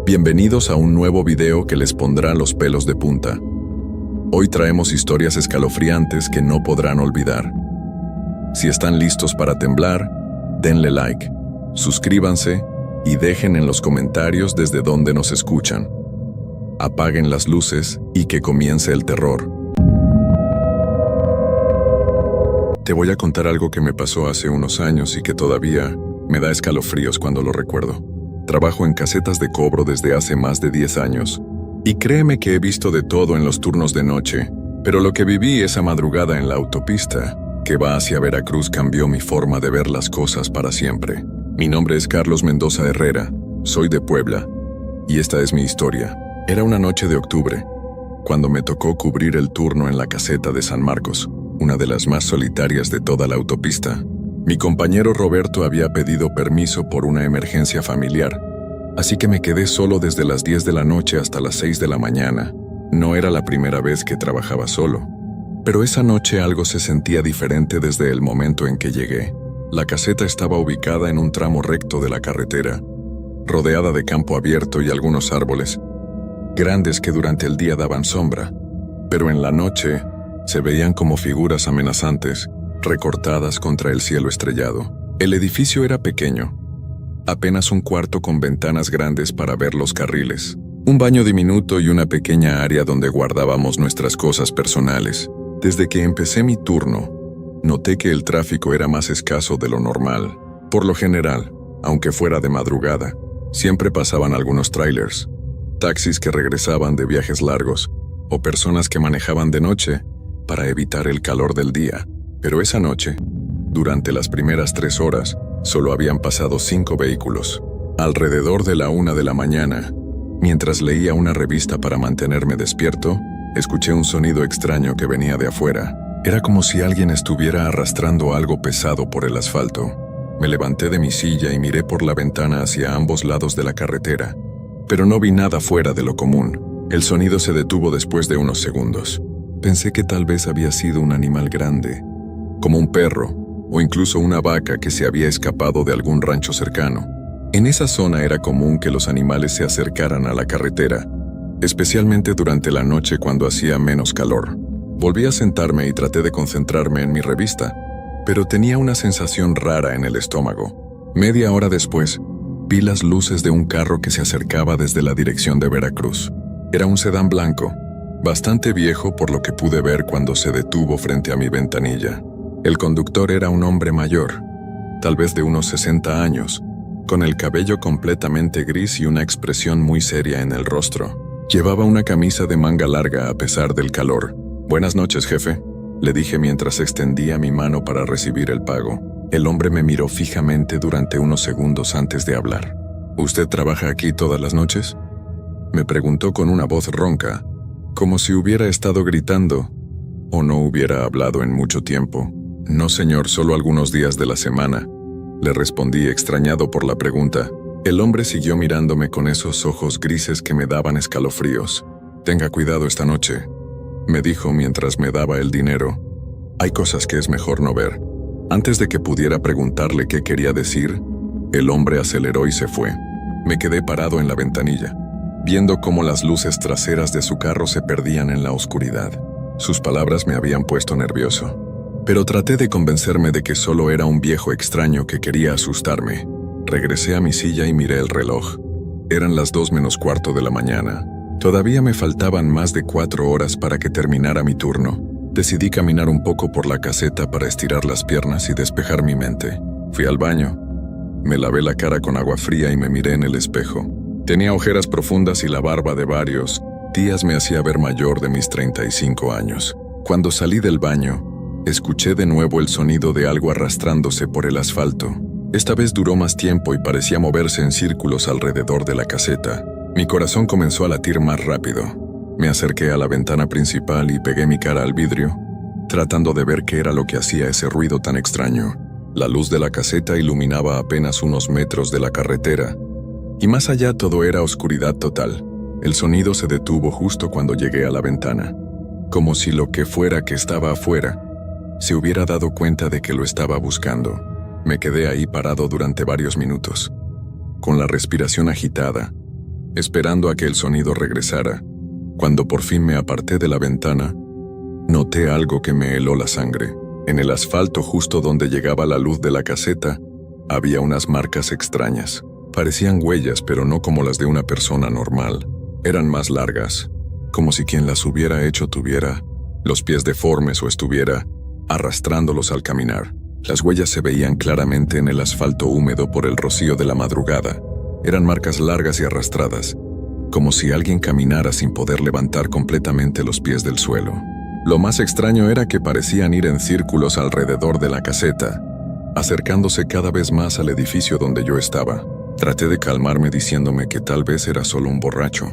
Bienvenidos a un nuevo video que les pondrá los pelos de punta. Hoy traemos historias escalofriantes que no podrán olvidar. Si están listos para temblar, denle like, suscríbanse y dejen en los comentarios desde dónde nos escuchan. Apaguen las luces y que comience el terror. Te voy a contar algo que me pasó hace unos años y que todavía me da escalofríos cuando lo recuerdo. Trabajo en casetas de cobro desde hace más de 10 años. Y créeme que he visto de todo en los turnos de noche, pero lo que viví esa madrugada en la autopista que va hacia Veracruz cambió mi forma de ver las cosas para siempre. Mi nombre es Carlos Mendoza Herrera, soy de Puebla, y esta es mi historia. Era una noche de octubre, cuando me tocó cubrir el turno en la caseta de San Marcos, una de las más solitarias de toda la autopista. Mi compañero Roberto había pedido permiso por una emergencia familiar, así que me quedé solo desde las 10 de la noche hasta las 6 de la mañana. No era la primera vez que trabajaba solo, pero esa noche algo se sentía diferente desde el momento en que llegué. La caseta estaba ubicada en un tramo recto de la carretera, rodeada de campo abierto y algunos árboles, grandes que durante el día daban sombra, pero en la noche se veían como figuras amenazantes, recortadas contra el cielo estrellado. El edificio era pequeño, apenas un cuarto con ventanas grandes para ver los carriles, un baño diminuto y una pequeña área donde guardábamos nuestras cosas personales. Desde que empecé mi turno, noté que el tráfico era más escaso de lo normal. Por lo general, aunque fuera de madrugada, siempre pasaban algunos trailers, taxis que regresaban de viajes largos o personas que manejaban de noche para evitar el calor del día. Pero esa noche, durante las primeras 3 horas, solo habían pasado 5 vehículos. Alrededor de la 1 de la mañana, mientras leía una revista para mantenerme despierto, escuché un sonido extraño que venía de afuera. Era como si alguien estuviera arrastrando algo pesado por el asfalto. Me levanté de mi silla y miré por la ventana hacia ambos lados de la carretera, pero no vi nada fuera de lo común. El sonido se detuvo después de unos segundos. Pensé que tal vez había sido un animal grande, como un perro o incluso una vaca que se había escapado de algún rancho cercano. En esa zona era común que los animales se acercaran a la carretera, especialmente durante la noche cuando hacía menos calor. Volví a sentarme y traté de concentrarme en mi revista, pero tenía una sensación rara en el estómago. Media hora después, vi las luces de un carro que se acercaba desde la dirección de Veracruz. Era un sedán blanco, bastante viejo por lo que pude ver cuando se detuvo frente a mi ventanilla. El conductor era un hombre mayor, tal vez de unos 60 años, con el cabello completamente gris y una expresión muy seria en el rostro. Llevaba una camisa de manga larga a pesar del calor. «Buenas noches, jefe», le dije mientras extendía mi mano para recibir el pago. El hombre me miró fijamente durante unos segundos antes de hablar. «¿Usted trabaja aquí todas las noches?», me preguntó con una voz ronca, como si hubiera estado gritando o no hubiera hablado en mucho tiempo. «No, señor, solo algunos días de la semana», le respondí extrañado por la pregunta. El hombre siguió mirándome con esos ojos grises que me daban escalofríos. «Tenga cuidado esta noche», me dijo mientras me daba el dinero. «Hay cosas que es mejor no ver». Antes de que pudiera preguntarle qué quería decir, el hombre aceleró y se fue. Me quedé parado en la ventanilla, viendo cómo las luces traseras de su carro se perdían en la oscuridad. Sus palabras me habían puesto nervioso, pero traté de convencerme de que solo era un viejo extraño que quería asustarme. Regresé a mi silla y miré el reloj. Eran las 2 menos cuarto de la mañana. Todavía me faltaban más de 4 horas para que terminara mi turno. Decidí caminar un poco por la caseta para estirar las piernas y despejar mi mente. Fui al baño. Me lavé la cara con agua fría y me miré en el espejo. Tenía ojeras profundas y la barba de varios días me hacía ver mayor de mis 35 años. Cuando salí del baño, escuché de nuevo el sonido de algo arrastrándose por el asfalto. Esta vez duró más tiempo y parecía moverse en círculos alrededor de la caseta. Mi corazón comenzó a latir más rápido. Me acerqué a la ventana principal y pegué mi cara al vidrio, tratando de ver qué era lo que hacía ese ruido tan extraño. La luz de la caseta iluminaba apenas unos metros de la carretera, y más allá todo era oscuridad total. El sonido se detuvo justo cuando llegué a la ventana, como si lo que fuera que estaba afuera se hubiera dado cuenta de que lo estaba buscando. Me quedé ahí parado durante varios minutos, con la respiración agitada, esperando a que el sonido regresara. Cuando por fin me aparté de la ventana, noté algo que me heló la sangre. En el asfalto justo donde llegaba la luz de la caseta, había unas marcas extrañas. Parecían huellas, pero no como las de una persona normal. Eran más largas, como si quien las hubiera hecho tuviera los pies deformes o estuviera arrastrándolos al caminar. Las huellas se veían claramente en el asfalto húmedo por el rocío de la madrugada. Eran marcas largas y arrastradas, como si alguien caminara sin poder levantar completamente los pies del suelo. Lo más extraño era que parecían ir en círculos alrededor de la caseta, acercándose cada vez más al edificio donde yo estaba. Traté de calmarme diciéndome que tal vez era solo un borracho,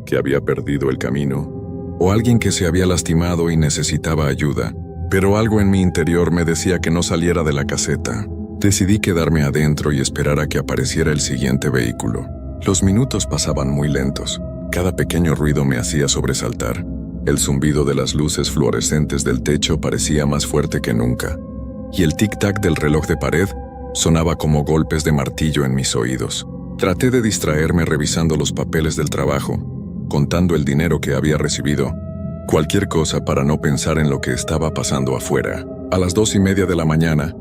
que había perdido el camino, o alguien que se había lastimado y necesitaba ayuda, pero algo en mi interior me decía que no saliera de la caseta. Decidí quedarme adentro y esperar a que apareciera el siguiente vehículo. Los minutos pasaban muy lentos. Cada pequeño ruido me hacía sobresaltar. El zumbido de las luces fluorescentes del techo parecía más fuerte que nunca, y el tic-tac del reloj de pared sonaba como golpes de martillo en mis oídos. Traté de distraerme revisando los papeles del trabajo, contando el dinero que había recibido, cualquier cosa para no pensar en lo que estaba pasando afuera. A las 2:30 de la mañana,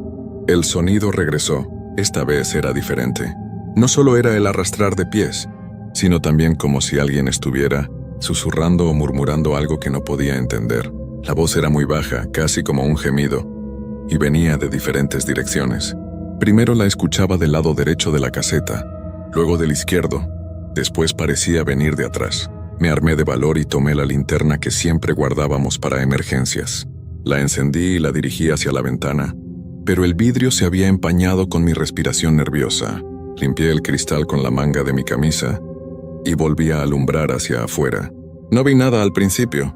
el sonido regresó. Esta vez era diferente. No solo era el arrastrar de pies, sino también como si alguien estuviera susurrando o murmurando algo que no podía entender. La voz era muy baja, casi como un gemido, y venía de diferentes direcciones. Primero la escuchaba del lado derecho de la caseta, luego del izquierdo, después parecía venir de atrás. Me armé de valor y tomé la linterna que siempre guardábamos para emergencias. La encendí y la dirigí hacia la ventana, pero el vidrio se había empañado con mi respiración nerviosa. Limpié el cristal con la manga de mi camisa y volví a alumbrar hacia afuera. No vi nada al principio,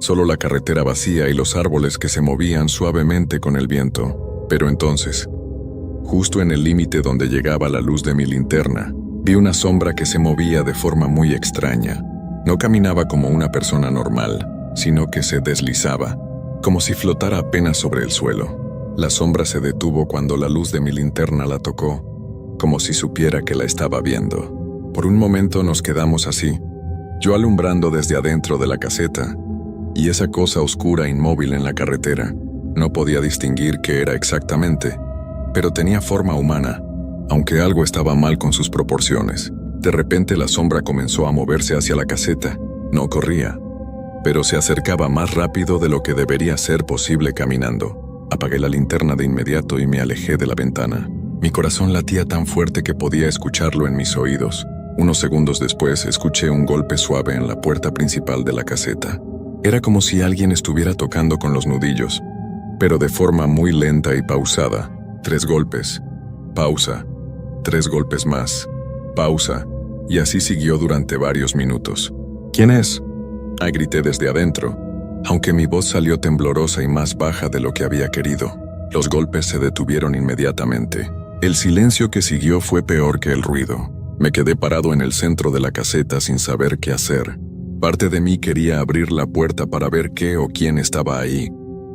solo la carretera vacía y los árboles que se movían suavemente con el viento. Pero entonces, justo en el límite donde llegaba la luz de mi linterna, vi una sombra que se movía de forma muy extraña. No caminaba como una persona normal, sino que se deslizaba, como si flotara apenas sobre el suelo. La sombra se detuvo cuando la luz de mi linterna la tocó, como si supiera que la estaba viendo. Por un momento nos quedamos así, yo alumbrando desde adentro de la caseta, y esa cosa oscura inmóvil en la carretera. No podía distinguir qué era exactamente, pero tenía forma humana, aunque algo estaba mal con sus proporciones. De repente la sombra comenzó a moverse hacia la caseta. No corría, pero se acercaba más rápido de lo que debería ser posible caminando. Apagué la linterna de inmediato y me alejé de la ventana. Mi corazón latía tan fuerte que podía escucharlo en mis oídos. Unos segundos después escuché un golpe suave en la puerta principal de la caseta. Era como si alguien estuviera tocando con los nudillos, pero de forma muy lenta y pausada. 3 golpes, pausa, 3 golpes más, pausa, y así siguió durante varios minutos. ¿Quién es?, grité desde adentro, aunque mi voz salió temblorosa y más baja de lo que había querido. Los golpes se detuvieron inmediatamente. El silencio que siguió fue peor que el ruido. Me quedé parado en el centro de la caseta sin saber qué hacer. Parte de mí quería abrir la puerta para ver qué o quién estaba ahí,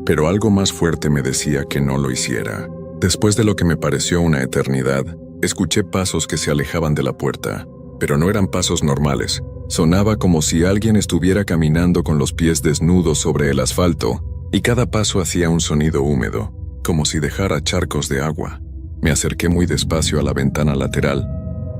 pero algo más fuerte me decía que no lo hiciera. Después de lo que me pareció una eternidad, escuché pasos que se alejaban de la puerta, pero no eran pasos normales. Sonaba como si alguien estuviera caminando con los pies desnudos sobre el asfalto, y cada paso hacía un sonido húmedo, como si dejara charcos de agua. Me acerqué muy despacio a la ventana lateral,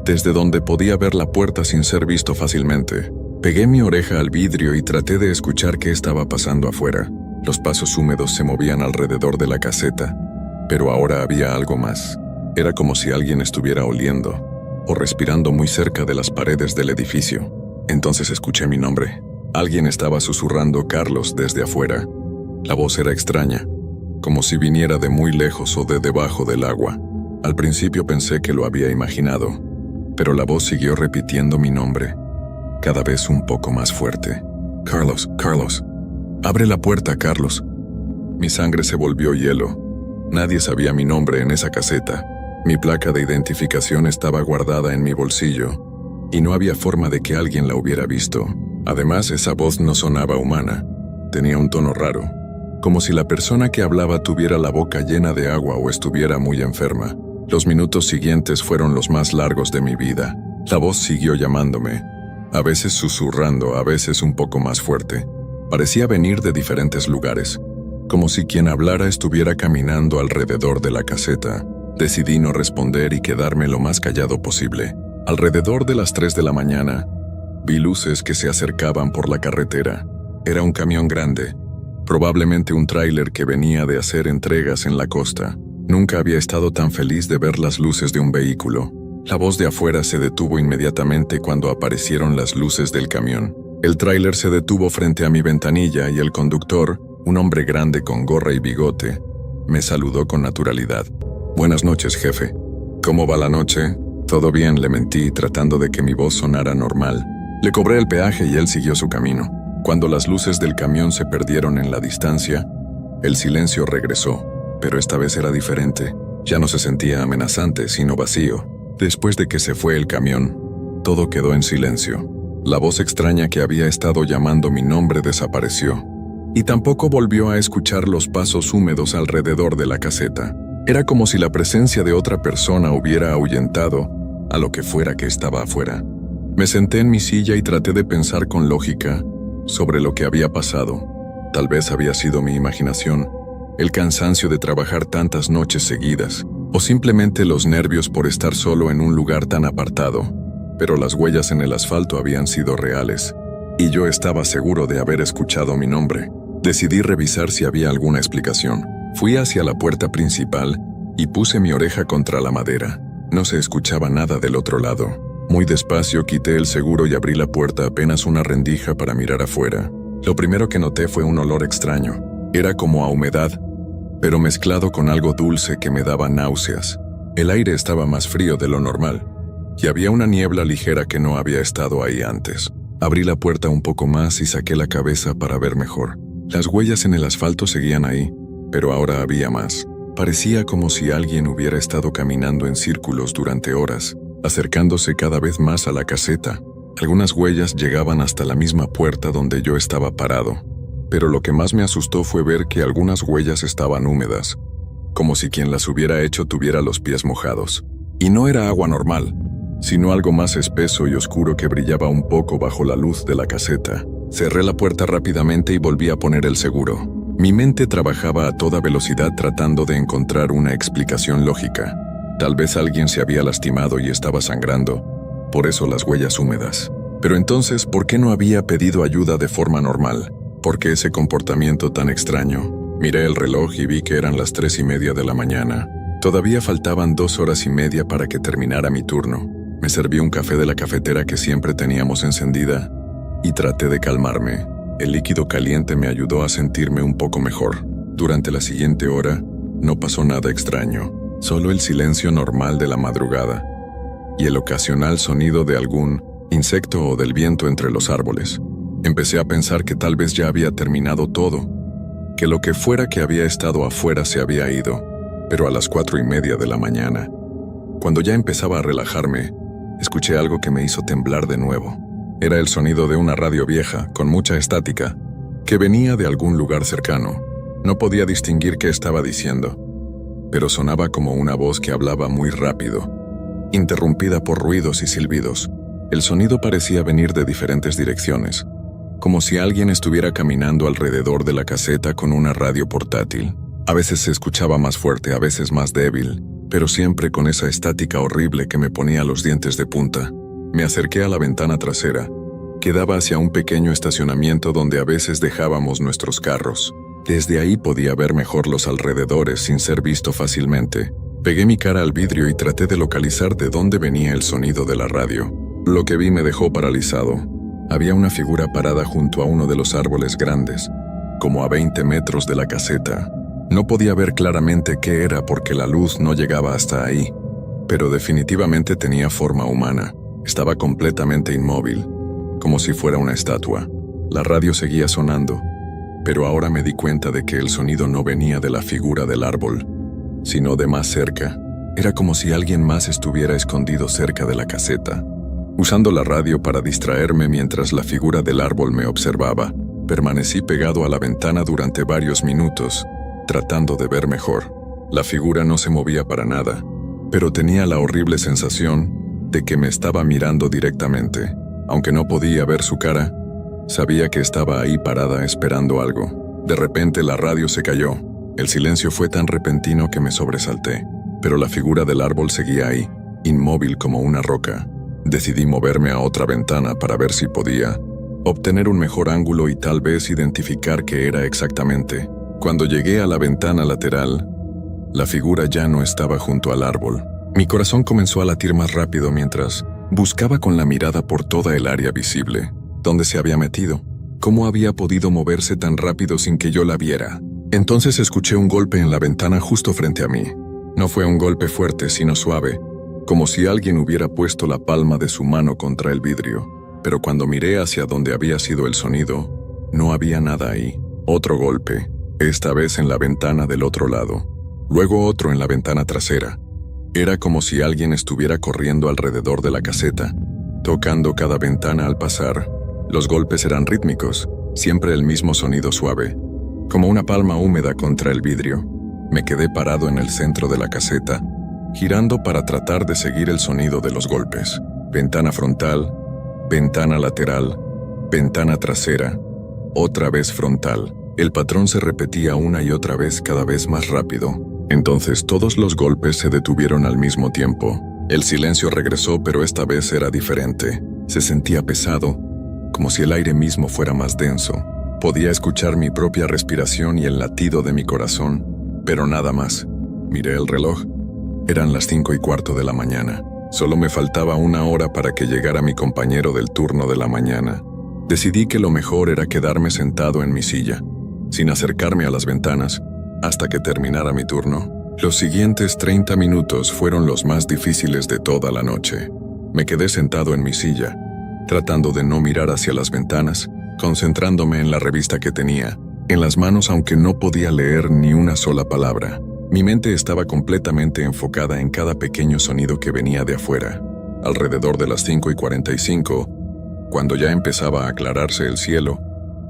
desde donde podía ver la puerta sin ser visto fácilmente. Pegué mi oreja al vidrio y traté de escuchar qué estaba pasando afuera. Los pasos húmedos se movían alrededor de la caseta, pero ahora había algo más. Era como si alguien estuviera oliendo o respirando muy cerca de las paredes del edificio. Entonces escuché mi nombre. Alguien estaba susurrando Carlos desde afuera. La voz era extraña, como si viniera de muy lejos o de debajo del agua. Al principio pensé que lo había imaginado, pero la voz siguió repitiendo mi nombre, cada vez un poco más fuerte. Carlos, Carlos. Abre la puerta, Carlos. Mi sangre se volvió hielo. Nadie sabía mi nombre en esa caseta. Mi placa de identificación estaba guardada en mi bolsillo, y no había forma de que alguien la hubiera visto. Además, esa voz no sonaba humana. Tenía un tono raro, como si la persona que hablaba tuviera la boca llena de agua o estuviera muy enferma. Los minutos siguientes fueron los más largos de mi vida. La voz siguió llamándome, a veces susurrando, a veces un poco más fuerte. Parecía venir de diferentes lugares, como si quien hablara estuviera caminando alrededor de la caseta. Decidí no responder y quedarme lo más callado posible. Alrededor de las 3 de la mañana, vi luces que se acercaban por la carretera. Era un camión grande, probablemente un tráiler que venía de hacer entregas en la costa. Nunca había estado tan feliz de ver las luces de un vehículo. La voz de afuera se detuvo inmediatamente cuando aparecieron las luces del camión. El tráiler se detuvo frente a mi ventanilla y el conductor, un hombre grande con gorra y bigote, me saludó con naturalidad. «Buenas noches, jefe. ¿Cómo va la noche?» «Todo bien», le mentí, tratando de que mi voz sonara normal. Le cobré el peaje y él siguió su camino. Cuando las luces del camión se perdieron en la distancia, el silencio regresó, pero esta vez era diferente. Ya no se sentía amenazante, sino vacío. Después de que se fue el camión, todo quedó en silencio. La voz extraña que había estado llamando mi nombre desapareció, y tampoco volvió a escuchar los pasos húmedos alrededor de la caseta. Era como si la presencia de otra persona hubiera ahuyentado a lo que fuera que estaba afuera. Me senté en mi silla y traté de pensar con lógica sobre lo que había pasado. Tal vez había sido mi imaginación, el cansancio de trabajar tantas noches seguidas, o simplemente los nervios por estar solo en un lugar tan apartado. Pero las huellas en el asfalto habían sido reales, y yo estaba seguro de haber escuchado mi nombre. Decidí revisar si había alguna explicación. Fui hacia la puerta principal y puse mi oreja contra la madera. No se escuchaba nada del otro lado. Muy despacio quité el seguro y abrí la puerta apenas una rendija para mirar afuera. Lo primero que noté fue un olor extraño. Era como a humedad, pero mezclado con algo dulce que me daba náuseas. El aire estaba más frío de lo normal, y había una niebla ligera que no había estado ahí antes. Abrí la puerta un poco más y saqué la cabeza para ver mejor. Las huellas en el asfalto seguían ahí, pero ahora había más. Parecía como si alguien hubiera estado caminando en círculos durante horas, acercándose cada vez más a la caseta. Algunas huellas llegaban hasta la misma puerta donde yo estaba parado, pero lo que más me asustó fue ver que algunas huellas estaban húmedas, como si quien las hubiera hecho tuviera los pies mojados. Y no era agua normal, sino algo más espeso y oscuro que brillaba un poco bajo la luz de la caseta. Cerré la puerta rápidamente y volví a poner el seguro. Mi mente trabajaba a toda velocidad tratando de encontrar una explicación lógica. Tal vez alguien se había lastimado y estaba sangrando, por eso las huellas húmedas. Pero entonces, ¿por qué no había pedido ayuda de forma normal? ¿Por qué ese comportamiento tan extraño? Miré el reloj y vi que eran las 3:30 de la mañana. Todavía faltaban 2 horas y media para que terminara mi turno. Me serví un café de la cafetera que siempre teníamos encendida y traté de calmarme. El líquido caliente me ayudó a sentirme un poco mejor. Durante la siguiente hora, no pasó nada extraño, solo el silencio normal de la madrugada y el ocasional sonido de algún insecto o del viento entre los árboles. Empecé a pensar que tal vez ya había terminado todo, que lo que fuera que había estado afuera se había ido, pero a las 4:30 de la mañana, cuando ya empezaba a relajarme, escuché algo que me hizo temblar de nuevo. Era el sonido de una radio vieja, con mucha estática, que venía de algún lugar cercano. No podía distinguir qué estaba diciendo, pero sonaba como una voz que hablaba muy rápido, interrumpida por ruidos y silbidos. El sonido parecía venir de diferentes direcciones, como si alguien estuviera caminando alrededor de la caseta con una radio portátil. A veces se escuchaba más fuerte, a veces más débil, pero siempre con esa estática horrible que me ponía los dientes de punta. Me acerqué a la ventana trasera, que daba hacia un pequeño estacionamiento donde a veces dejábamos nuestros carros. Desde ahí podía ver mejor los alrededores sin ser visto fácilmente. Pegué mi cara al vidrio y traté de localizar de dónde venía el sonido de la radio. Lo que vi me dejó paralizado. Había una figura parada junto a uno de los árboles grandes, como a 20 metros de la caseta. No podía ver claramente qué era porque la luz no llegaba hasta ahí, pero definitivamente tenía forma humana. Estaba completamente inmóvil, como si fuera una estatua. La radio seguía sonando, pero ahora me di cuenta de que el sonido no venía de la figura del árbol, sino de más cerca. Era como si alguien más estuviera escondido cerca de la caseta. Usando la radio para distraerme mientras la figura del árbol me observaba, permanecí pegado a la ventana durante varios minutos, tratando de ver mejor. La figura no se movía para nada, pero tenía la horrible sensación de que me estaba mirando directamente. Aunque no podía ver su cara, sabía que estaba ahí parada esperando algo. De repente la radio se cayó. El silencio fue tan repentino que me sobresalté, pero la figura del árbol seguía ahí, inmóvil como una roca. Decidí moverme a otra ventana para ver si podía obtener un mejor ángulo y tal vez identificar qué era exactamente. Cuando llegué a la ventana lateral, la figura ya no estaba junto al árbol. Mi corazón comenzó a latir más rápido mientras buscaba con la mirada por toda el área visible. ¿Dónde se había metido? ¿Cómo había podido moverse tan rápido sin que yo la viera? Entonces escuché un golpe en la ventana justo frente a mí. No fue un golpe fuerte, sino suave, como si alguien hubiera puesto la palma de su mano contra el vidrio. Pero cuando miré hacia donde había sido el sonido, no había nada ahí. Otro golpe, esta vez en la ventana del otro lado. Luego otro en la ventana trasera. Era como si alguien estuviera corriendo alrededor de la caseta, tocando cada ventana al pasar. Los golpes eran rítmicos, siempre el mismo sonido suave, como una palma húmeda contra el vidrio. Me quedé parado en el centro de la caseta, girando para tratar de seguir el sonido de los golpes. Ventana frontal, ventana lateral, ventana trasera, otra vez frontal. El patrón se repetía una y otra vez, cada vez más rápido. Entonces todos los golpes se detuvieron al mismo tiempo. El silencio regresó, pero esta vez era diferente. Se sentía pesado, como si el aire mismo fuera más denso. Podía escuchar mi propia respiración y el latido de mi corazón, pero nada más. Miré el reloj. Eran las 5:15 de la mañana. Solo me faltaba una hora para que llegara mi compañero del turno de la mañana. Decidí que lo mejor era quedarme sentado en mi silla, sin acercarme a las ventanas, hasta que terminara mi turno. Los siguientes 30 minutos fueron los más difíciles de toda la noche. Me quedé sentado en mi silla, tratando de no mirar hacia las ventanas, concentrándome en la revista que tenía en las manos, aunque no podía leer ni una sola palabra. Mi mente estaba completamente enfocada en cada pequeño sonido que venía de afuera. Alrededor de las 5:45, cuando ya empezaba a aclararse el cielo,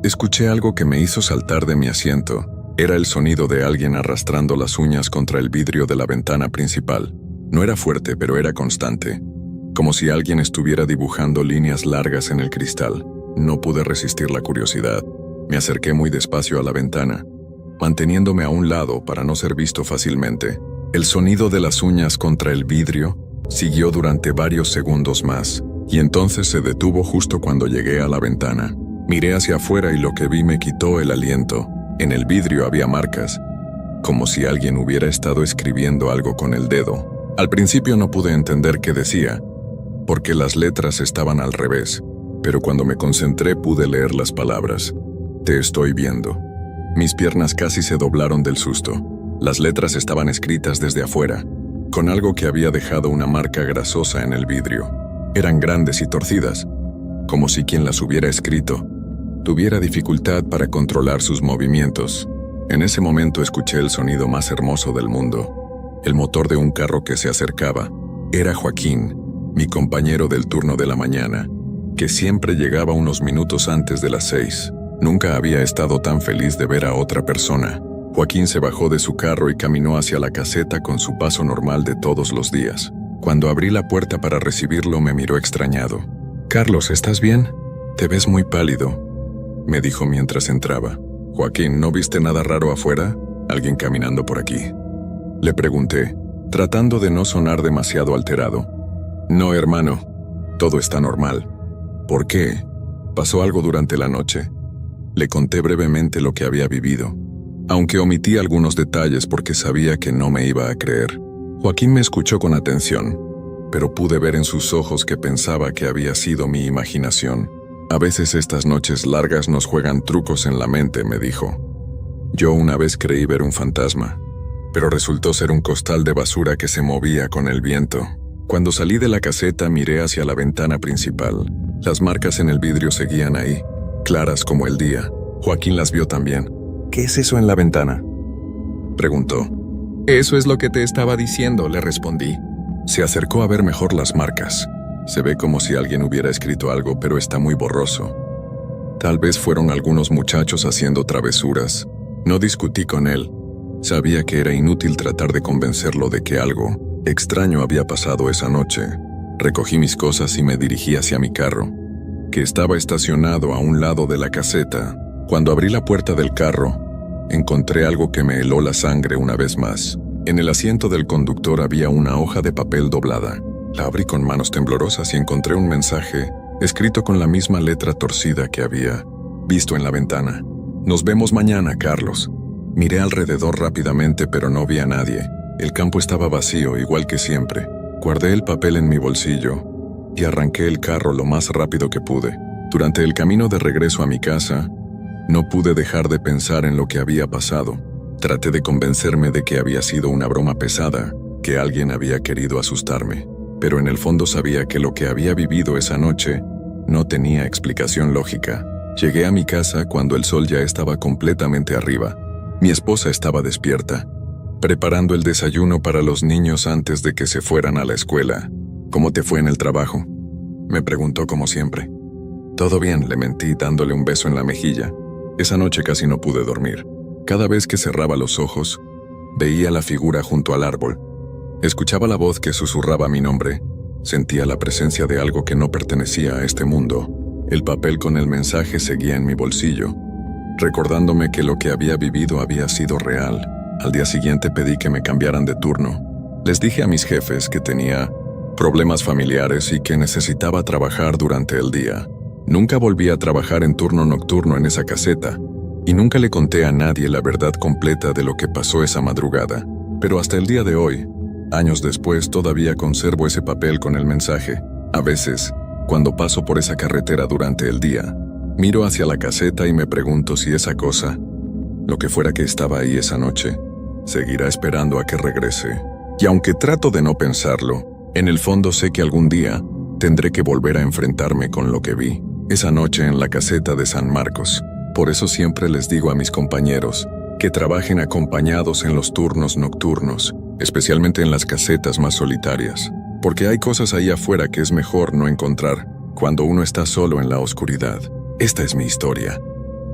escuché algo que me hizo saltar de mi asiento. Era el sonido de alguien arrastrando las uñas contra el vidrio de la ventana principal. No era fuerte, pero era constante, como si alguien estuviera dibujando líneas largas en el cristal. No pude resistir la curiosidad. Me acerqué muy despacio a la ventana, manteniéndome a un lado para no ser visto fácilmente. El sonido de las uñas contra el vidrio siguió durante varios segundos más, y entonces se detuvo justo cuando llegué a la ventana. Miré hacia afuera y lo que vi me quitó el aliento. En el vidrio había marcas, como si alguien hubiera estado escribiendo algo con el dedo. Al principio no pude entender qué decía, porque las letras estaban al revés, pero cuando me concentré pude leer las palabras. Te estoy viendo. Mis piernas casi se doblaron del susto. Las letras estaban escritas desde afuera, con algo que había dejado una marca grasosa en el vidrio. Eran grandes y torcidas, como si quien las hubiera escrito tuviera dificultad para controlar sus movimientos. En ese momento escuché el sonido más hermoso del mundo, el motor de un carro que se acercaba. Era Joaquín, mi compañero del turno de la mañana, que siempre llegaba unos minutos antes de las 6. Nunca había estado tan feliz de ver a otra persona. Joaquín se bajó de su carro y caminó hacia la caseta con su paso normal de todos los días. Cuando abrí la puerta para recibirlo, me miró extrañado. «Carlos, ¿estás bien? Te ves muy pálido», me dijo mientras entraba. «Joaquín, ¿no viste nada raro afuera? ¿Alguien caminando por aquí?», le pregunté, tratando de no sonar demasiado alterado. «No, hermano, todo está normal». «¿Por qué? ¿Pasó algo durante la noche?». Le conté brevemente lo que había vivido, aunque omití algunos detalles porque sabía que no me iba a creer. Joaquín me escuchó con atención, pero pude ver en sus ojos que pensaba que había sido mi imaginación. «A veces estas noches largas nos juegan trucos en la mente», me dijo. «Yo una vez creí ver un fantasma, pero resultó ser un costal de basura que se movía con el viento». Cuando salí de la caseta miré hacia la ventana principal. Las marcas en el vidrio seguían ahí, claras como el día. Joaquín las vio también. «¿Qué es eso en la ventana?», preguntó. «Eso es lo que te estaba diciendo», le respondí. Se acercó a ver mejor las marcas. Se ve como si alguien hubiera escrito algo, pero está muy borroso. Tal vez fueron algunos muchachos haciendo travesuras. No discutí con él. Sabía que era inútil tratar de convencerlo de que algo extraño había pasado esa noche. Recogí mis cosas y me dirigí hacia mi carro. que estaba estacionado a un lado de la caseta. Cuando abrí la puerta del carro, encontré algo que me heló la sangre una vez más. En el asiento del conductor había una hoja de papel doblada. La abrí con manos temblorosas y encontré un mensaje escrito con la misma letra torcida que había visto en la ventana. Nos vemos mañana, Carlos. Miré alrededor rápidamente, pero no vi a nadie. El campo estaba vacío, igual que siempre. Guardé el papel en mi bolsillo y arranqué el carro lo más rápido que pude. Durante el camino de regreso a mi casa, no pude dejar de pensar en lo que había pasado. Traté de convencerme de que había sido una broma pesada, que alguien había querido asustarme. Pero en el fondo sabía que lo que había vivido esa noche no tenía explicación lógica. Llegué a mi casa cuando el sol ya estaba completamente arriba. Mi esposa estaba despierta, preparando el desayuno para los niños antes de que se fueran a la escuela. ¿Cómo te fue en el trabajo?, me preguntó como siempre. Todo bien, le mentí dándole un beso en la mejilla. Esa noche casi no pude dormir. Cada vez que cerraba los ojos, veía la figura junto al árbol. Escuchaba la voz que susurraba mi nombre. Sentía la presencia de algo que no pertenecía a este mundo. El papel con el mensaje seguía en mi bolsillo, recordándome que lo que había vivido había sido real. Al día siguiente pedí que me cambiaran de turno. Les dije a mis jefes que tenía problemas familiares y que necesitaba trabajar durante el día. Nunca volví a trabajar en turno nocturno en esa caseta, y nunca le conté a nadie la verdad completa de lo que pasó esa madrugada. Pero hasta el día de hoy, años después, todavía conservo ese papel con el mensaje. A veces, cuando paso por esa carretera durante el día, miro hacia la caseta y me pregunto si esa cosa, lo que fuera que estaba ahí esa noche, seguirá esperando a que regrese. Y aunque trato de no pensarlo, en el fondo sé que algún día tendré que volver a enfrentarme con lo que vi esa noche en la caseta de San Marcos. Por eso siempre les digo a mis compañeros que trabajen acompañados en los turnos nocturnos, especialmente en las casetas más solitarias, porque hay cosas ahí afuera que es mejor no encontrar cuando uno está solo en la oscuridad. Esta es mi historia,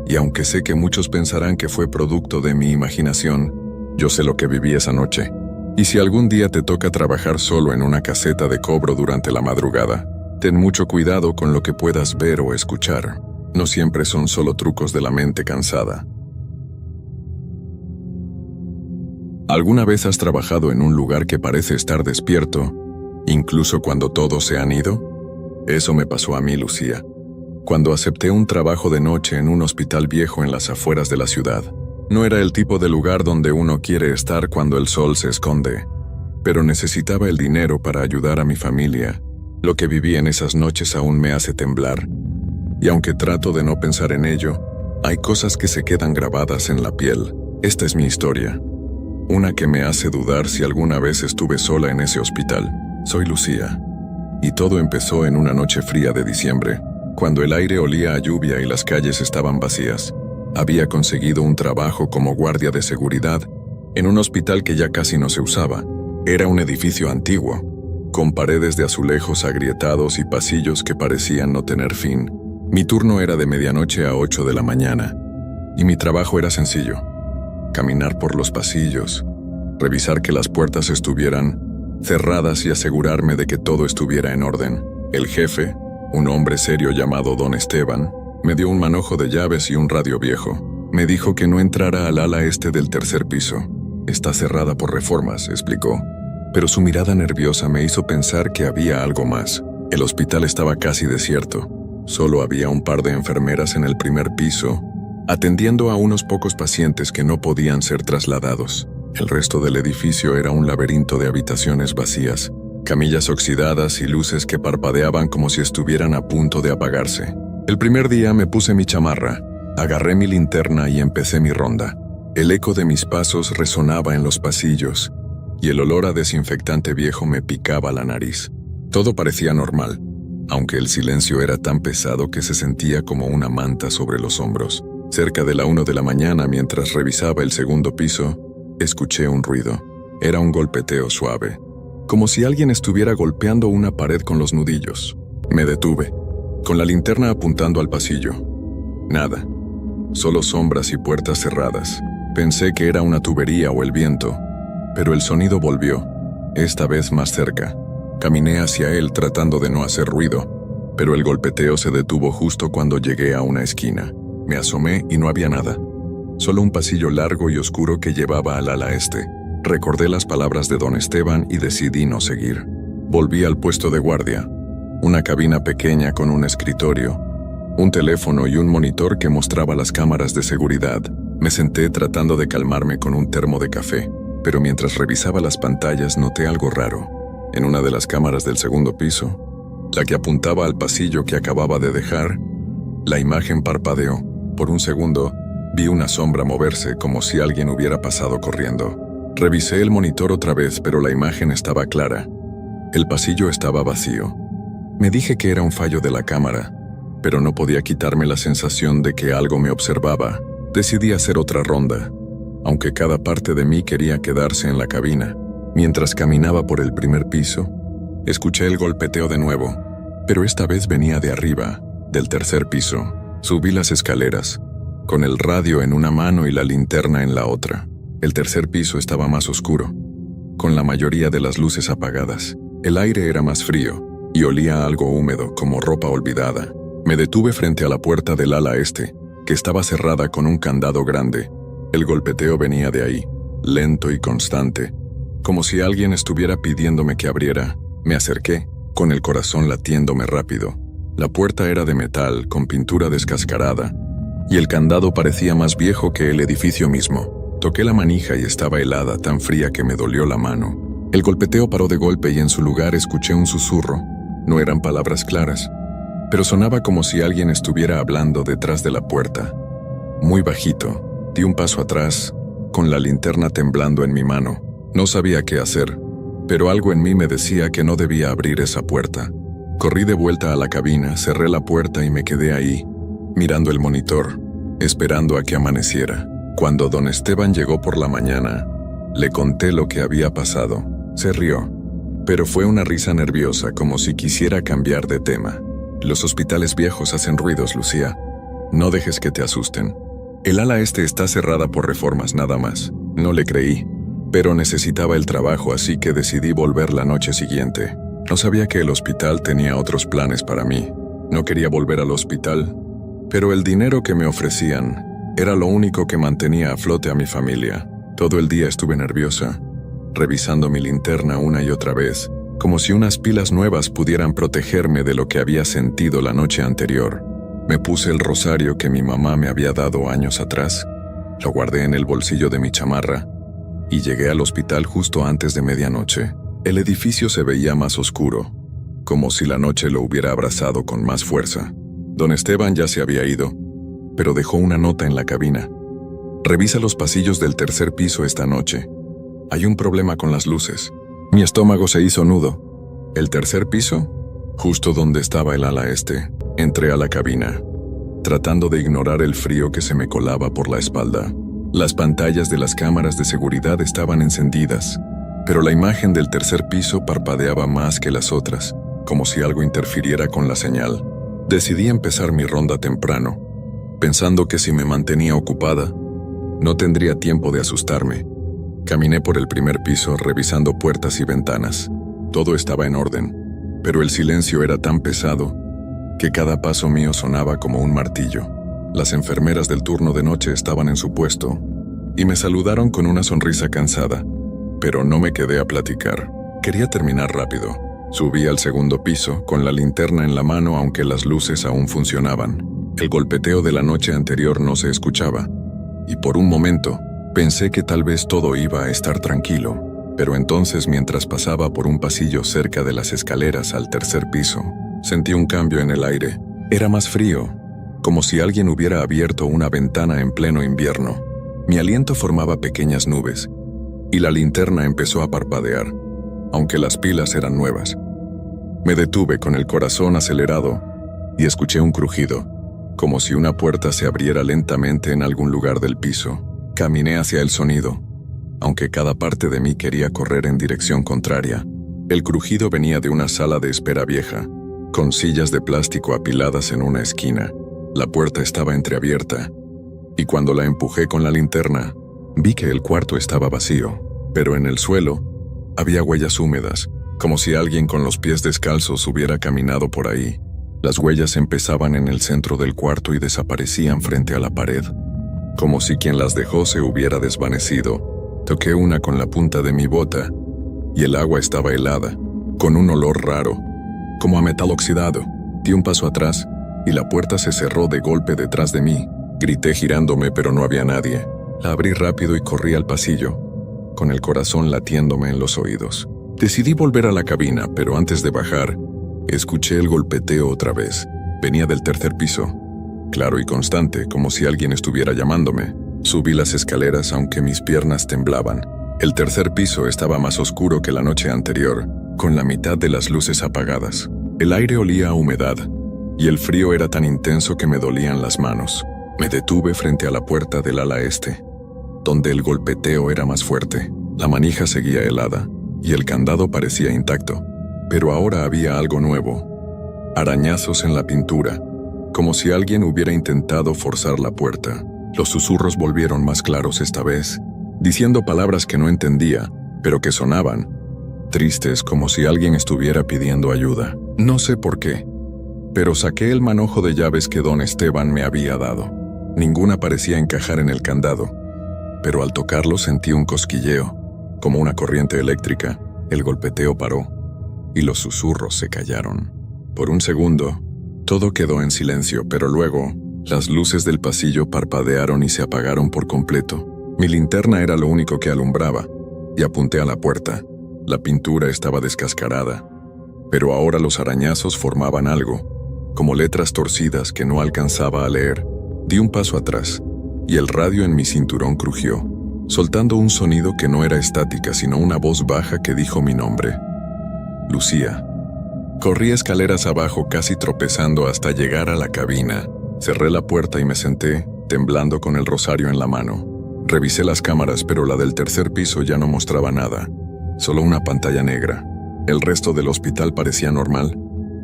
y aunque sé que muchos pensarán que fue producto de mi imaginación, yo sé lo que viví esa noche. Y si algún día te toca trabajar solo en una caseta de cobro durante la madrugada, ten mucho cuidado con lo que puedas ver o escuchar. No siempre son solo trucos de la mente cansada. ¿Alguna vez has trabajado en un lugar que parece estar despierto, incluso cuando todos se han ido? Eso me pasó a mí, Lucía, cuando acepté un trabajo de noche en un hospital viejo en las afueras de la ciudad. No era el tipo de lugar donde uno quiere estar cuando el sol se esconde, pero necesitaba el dinero para ayudar a mi familia. Lo que viví en esas noches aún me hace temblar, y aunque trato de no pensar en ello, hay cosas que se quedan grabadas en la piel. Esta es mi historia, una que me hace dudar si alguna vez estuve sola en ese hospital. Soy Lucía, y todo empezó en una noche fría de diciembre, cuando el aire olía a lluvia y las calles estaban vacías. Había conseguido un trabajo como guardia de seguridad en un hospital que ya casi no se usaba. Era un edificio antiguo, con paredes de azulejos agrietados y pasillos que parecían no tener fin. Mi turno era de medianoche a 8 de la mañana, y mi trabajo era sencillo: caminar por los pasillos, revisar que las puertas estuvieran cerradas y asegurarme de que todo estuviera en orden. El jefe, un hombre serio llamado Don Esteban, me dio un manojo de llaves y un radio viejo. Me dijo que no entrara al ala este del tercer piso. Está cerrada por reformas, explicó. Pero su mirada nerviosa me hizo pensar que había algo más. El hospital estaba casi desierto. Solo había un par de enfermeras en el primer piso, atendiendo a unos pocos pacientes que no podían ser trasladados. El resto del edificio era un laberinto de habitaciones vacías, camillas oxidadas y luces que parpadeaban como si estuvieran a punto de apagarse. El primer día me puse mi chamarra, agarré mi linterna y empecé mi ronda. El eco de mis pasos resonaba en los pasillos, y el olor a desinfectante viejo me picaba la nariz. Todo parecía normal, aunque el silencio era tan pesado que se sentía como una manta sobre los hombros. Cerca de la 1 de la mañana, mientras revisaba el segundo piso, escuché un ruido. Era un golpeteo suave, como si alguien estuviera golpeando una pared con los nudillos. Me detuve, con la linterna apuntando al pasillo. Nada, solo sombras y puertas cerradas. Pensé que era una tubería o el viento, pero el sonido volvió, esta vez más cerca. Caminé hacia él tratando de no hacer ruido, pero el golpeteo se detuvo justo cuando llegué a una esquina. Me asomé y no había nada. Solo un pasillo largo y oscuro que llevaba al ala este. Recordé las palabras de don Esteban y decidí no seguir. Volví al puesto de guardia. Una cabina pequeña con un escritorio, un teléfono y un monitor que mostraba las cámaras de seguridad. Me senté tratando de calmarme con un termo de café, pero mientras revisaba las pantallas noté algo raro. En una de las cámaras del segundo piso, la que apuntaba al pasillo que acababa de dejar, la imagen parpadeó. Por un segundo, vi una sombra moverse como si alguien hubiera pasado corriendo. Revisé el monitor otra vez, pero la imagen estaba clara. El pasillo estaba vacío. Me dije que era un fallo de la cámara, pero no podía quitarme la sensación de que algo me observaba. Decidí hacer otra ronda, aunque cada parte de mí quería quedarse en la cabina. Mientras caminaba por el primer piso, escuché el golpeteo de nuevo, pero esta vez venía de arriba, del tercer piso. Subí las escaleras, con el radio en una mano y la linterna en la otra. El tercer piso estaba más oscuro, con la mayoría de las luces apagadas. El aire era más frío y olía a algo húmedo, como ropa olvidada. Me detuve frente a la puerta del ala este, que estaba cerrada con un candado grande. El golpeteo venía de ahí, lento y constante, como si alguien estuviera pidiéndome que abriera. Me acerqué, con el corazón latiéndome rápido. La puerta era de metal, con pintura descascarada, y el candado parecía más viejo que el edificio mismo. Toqué la manija y estaba helada, tan fría que me dolió la mano. El golpeteo paró de golpe y en su lugar escuché un susurro. No eran palabras claras, pero sonaba como si alguien estuviera hablando detrás de la puerta. Muy bajito, di un paso atrás, con la linterna temblando en mi mano. No sabía qué hacer, pero algo en mí me decía que no debía abrir esa puerta. Corrí de vuelta a la cabina, cerré la puerta y me quedé ahí, mirando el monitor, esperando a que amaneciera. Cuando don Esteban llegó por la mañana, le conté lo que había pasado. Se rió, pero fue una risa nerviosa, como si quisiera cambiar de tema. Los hospitales viejos hacen ruidos, Lucía. No dejes que te asusten. El ala este está cerrada por reformas nada más. No le creí, pero necesitaba el trabajo, así que decidí volver la noche siguiente. No sabía que el hospital tenía otros planes para mí. No quería volver al hospital, pero el dinero que me ofrecían era lo único que mantenía a flote a mi familia. Todo el día estuve nerviosa, revisando mi linterna una y otra vez, como si unas pilas nuevas pudieran protegerme de lo que había sentido la noche anterior. Me puse el rosario que mi mamá me había dado años atrás, lo guardé en el bolsillo de mi chamarra y llegué al hospital justo antes de medianoche. El edificio se veía más oscuro, como si la noche lo hubiera abrazado con más fuerza. Don Esteban ya se había ido, pero dejó una nota en la cabina. Revisa los pasillos del tercer piso esta noche. Hay un problema con las luces. Mi estómago se hizo nudo. ¿El tercer piso? Justo donde estaba el ala este. Entré a la cabina, tratando de ignorar el frío que se me colaba por la espalda. Las pantallas de las cámaras de seguridad estaban encendidas, pero la imagen del tercer piso parpadeaba más que las otras, como si algo interfiriera con la señal. Decidí empezar mi ronda temprano, pensando que si me mantenía ocupada, no tendría tiempo de asustarme. Caminé por el primer piso revisando puertas y ventanas. Todo estaba en orden, pero el silencio era tan pesado que cada paso mío sonaba como un martillo. Las enfermeras del turno de noche estaban en su puesto y me saludaron con una sonrisa cansada, pero no me quedé a platicar. Quería terminar rápido. Subí al segundo piso con la linterna en la mano, aunque las luces aún funcionaban. El golpeteo de la noche anterior no se escuchaba, y por un momento pensé que tal vez todo iba a estar tranquilo. Pero entonces, mientras pasaba por un pasillo cerca de las escaleras al tercer piso, sentí un cambio en el aire. Era más frío, como si alguien hubiera abierto una ventana en pleno invierno. Mi aliento formaba pequeñas nubes, y la linterna empezó a parpadear, aunque las pilas eran nuevas. Me detuve con el corazón acelerado y escuché un crujido, como si una puerta se abriera lentamente en algún lugar del piso. Caminé hacia el sonido, aunque cada parte de mí quería correr en dirección contraria. El crujido venía de una sala de espera vieja, con sillas de plástico apiladas en una esquina. La puerta estaba entreabierta, y cuando la empujé con la linterna, vi que el cuarto estaba vacío, pero en el suelo había huellas húmedas, como si alguien con los pies descalzos hubiera caminado por ahí. Las huellas empezaban en el centro del cuarto y desaparecían frente a la pared, como si quien las dejó se hubiera desvanecido. Toqué una con la punta de mi bota y el agua estaba helada, con un olor raro, como a metal oxidado. Di un paso atrás y la puerta se cerró de golpe detrás de mí. Grité girándome, pero no había nadie. La abrí rápido y corrí al pasillo, con el corazón latiéndome en los oídos. Decidí volver a la cabina, pero antes de bajar, escuché el golpeteo otra vez. Venía del tercer piso, claro y constante, como si alguien estuviera llamándome. Subí las escaleras aunque mis piernas temblaban. El tercer piso estaba más oscuro que la noche anterior, con la mitad de las luces apagadas. El aire olía a humedad, y el frío era tan intenso que me dolían las manos. Me detuve frente a la puerta del ala este, donde el golpeteo era más fuerte. La manija seguía helada, y el candado parecía intacto. Pero ahora había algo nuevo. Arañazos en la pintura, como si alguien hubiera intentado forzar la puerta. Los susurros volvieron más claros esta vez, diciendo palabras que no entendía, pero que sonaban tristes, como si alguien estuviera pidiendo ayuda. No sé por qué, pero saqué el manojo de llaves que don Esteban me había dado. Ninguna parecía encajar en el candado, pero al tocarlo sentí un cosquilleo, como una corriente eléctrica. El golpeteo paró, y los susurros se callaron. Por un segundo, todo quedó en silencio, pero luego, las luces del pasillo parpadearon y se apagaron por completo. Mi linterna era lo único que alumbraba, y apunté a la puerta. La pintura estaba descascarada, pero ahora los arañazos formaban algo, como letras torcidas que no alcanzaba a leer. Di un paso atrás, y el radio en mi cinturón crujió, soltando un sonido que no era estática, sino una voz baja que dijo mi nombre. Lucía. Corrí escaleras abajo, casi tropezando hasta llegar a la cabina. Cerré la puerta y me senté, temblando con el rosario en la mano. Revisé las cámaras, pero la del tercer piso ya no mostraba nada, solo una pantalla negra. El resto del hospital parecía normal,